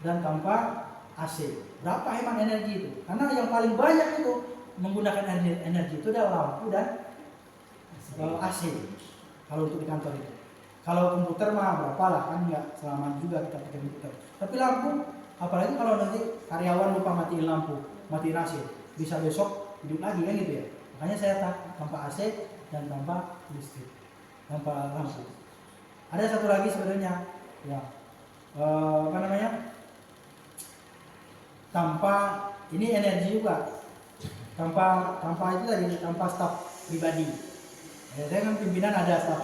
dan tanpa AC. Berapa hemat energi itu? Karena yang paling banyak itu menggunakan energi itu adalah lampu dan AC. Kalau untuk di kantor itu. Kalau komputer mah berapa lah, kan nggak selama juga kita pakai komputer. Tapi lampu, apalagi kalau nanti karyawan lupa matiin lampu, matiin AC, bisa besok hidup lagi kan gitu ya. Makanya saya tanpa AC dan tanpa listrik, tanpa lampu. Ada satu lagi sebenarnya, ya apa namanya? Tanpa ini energi juga, tanpa itu tadi, tanpa staf pribadi. Saya kan pimpinan ada staf,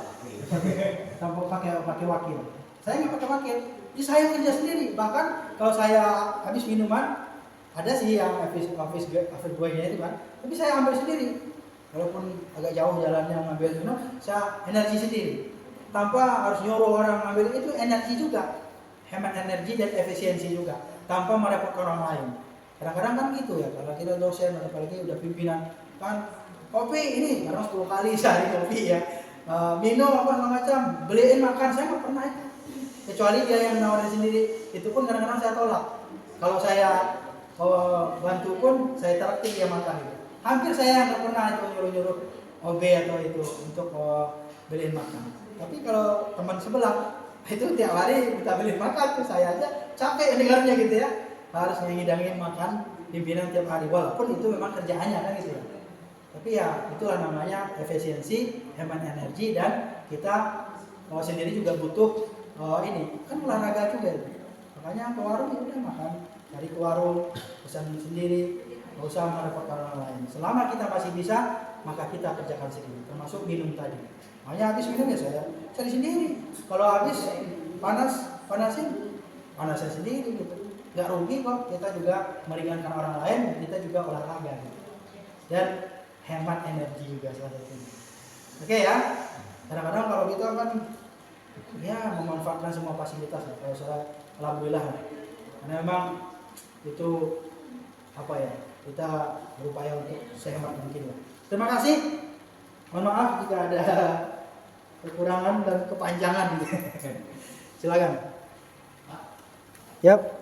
tanpa pakai wakil. Saya nggak pakai wakil, jadi saya kerja sendiri. Bahkan kalau saya habis minuman, ada sih yang office boy-nya itu kan, tapi saya ambil sendiri. Walaupun agak jauh jalannya ngambil minum, saya energi sendiri. Tanpa harus nyuruh orang ngambil, itu energi juga. Hemat energi dan efisiensi juga. Tanpa merepotkan orang lain. Kadang-kadang kan gitu ya, kalau kita dosen, apalagi udah pimpinan, kan kopi ini, kadang 10 kali sehari kopi ya. Minum apa segala macam, beliin makan, saya nggak pernah itu. Kecuali dia yang nawarin sendiri, itu pun kadang-kadang saya tolak. Kalau saya bantu pun, saya traktir dia makan gitu. Hampir saya nggak pernah itu nyuruh-nyuruh OB atau itu untuk beliin makan. Tapi kalau teman sebelah itu tiap hari kita beliin makan tuh, saya aja capek dengarnya gitu ya. Harus ngidangin makan pimpinan tiap hari, walaupun itu memang kerjaannya kan gitu ya. Tapi ya itulah namanya efisiensi, hemat energi, dan kita sendiri juga butuh ini kan olahraga juga itu. Makanya ke warung ya udah makan, cari ke warung, pesan sendiri. Nggak usah merepotkan orang lain. Selama kita masih bisa, maka kita kerjakan sendiri. Termasuk minum tadi. Makanya habis minum ya saya cari sendiri. Kalau habis panasin sendiri gitu. Nggak rugi kok. Kita juga meringankan orang lain. Kita juga olahraga. Gitu. Dan hemat energi juga salah satunya. Oke ya. Kadang-kadang kalau kita kan ya memanfaatkan semua fasilitas. Ya. Kalau saya alhamdulillah. Karena memang itu apa ya? Kita berupaya untuk sehemat mungkin. Terima kasih. Mohon maaf jika ada kekurangan dan kepanjangan. Silakan. Yap.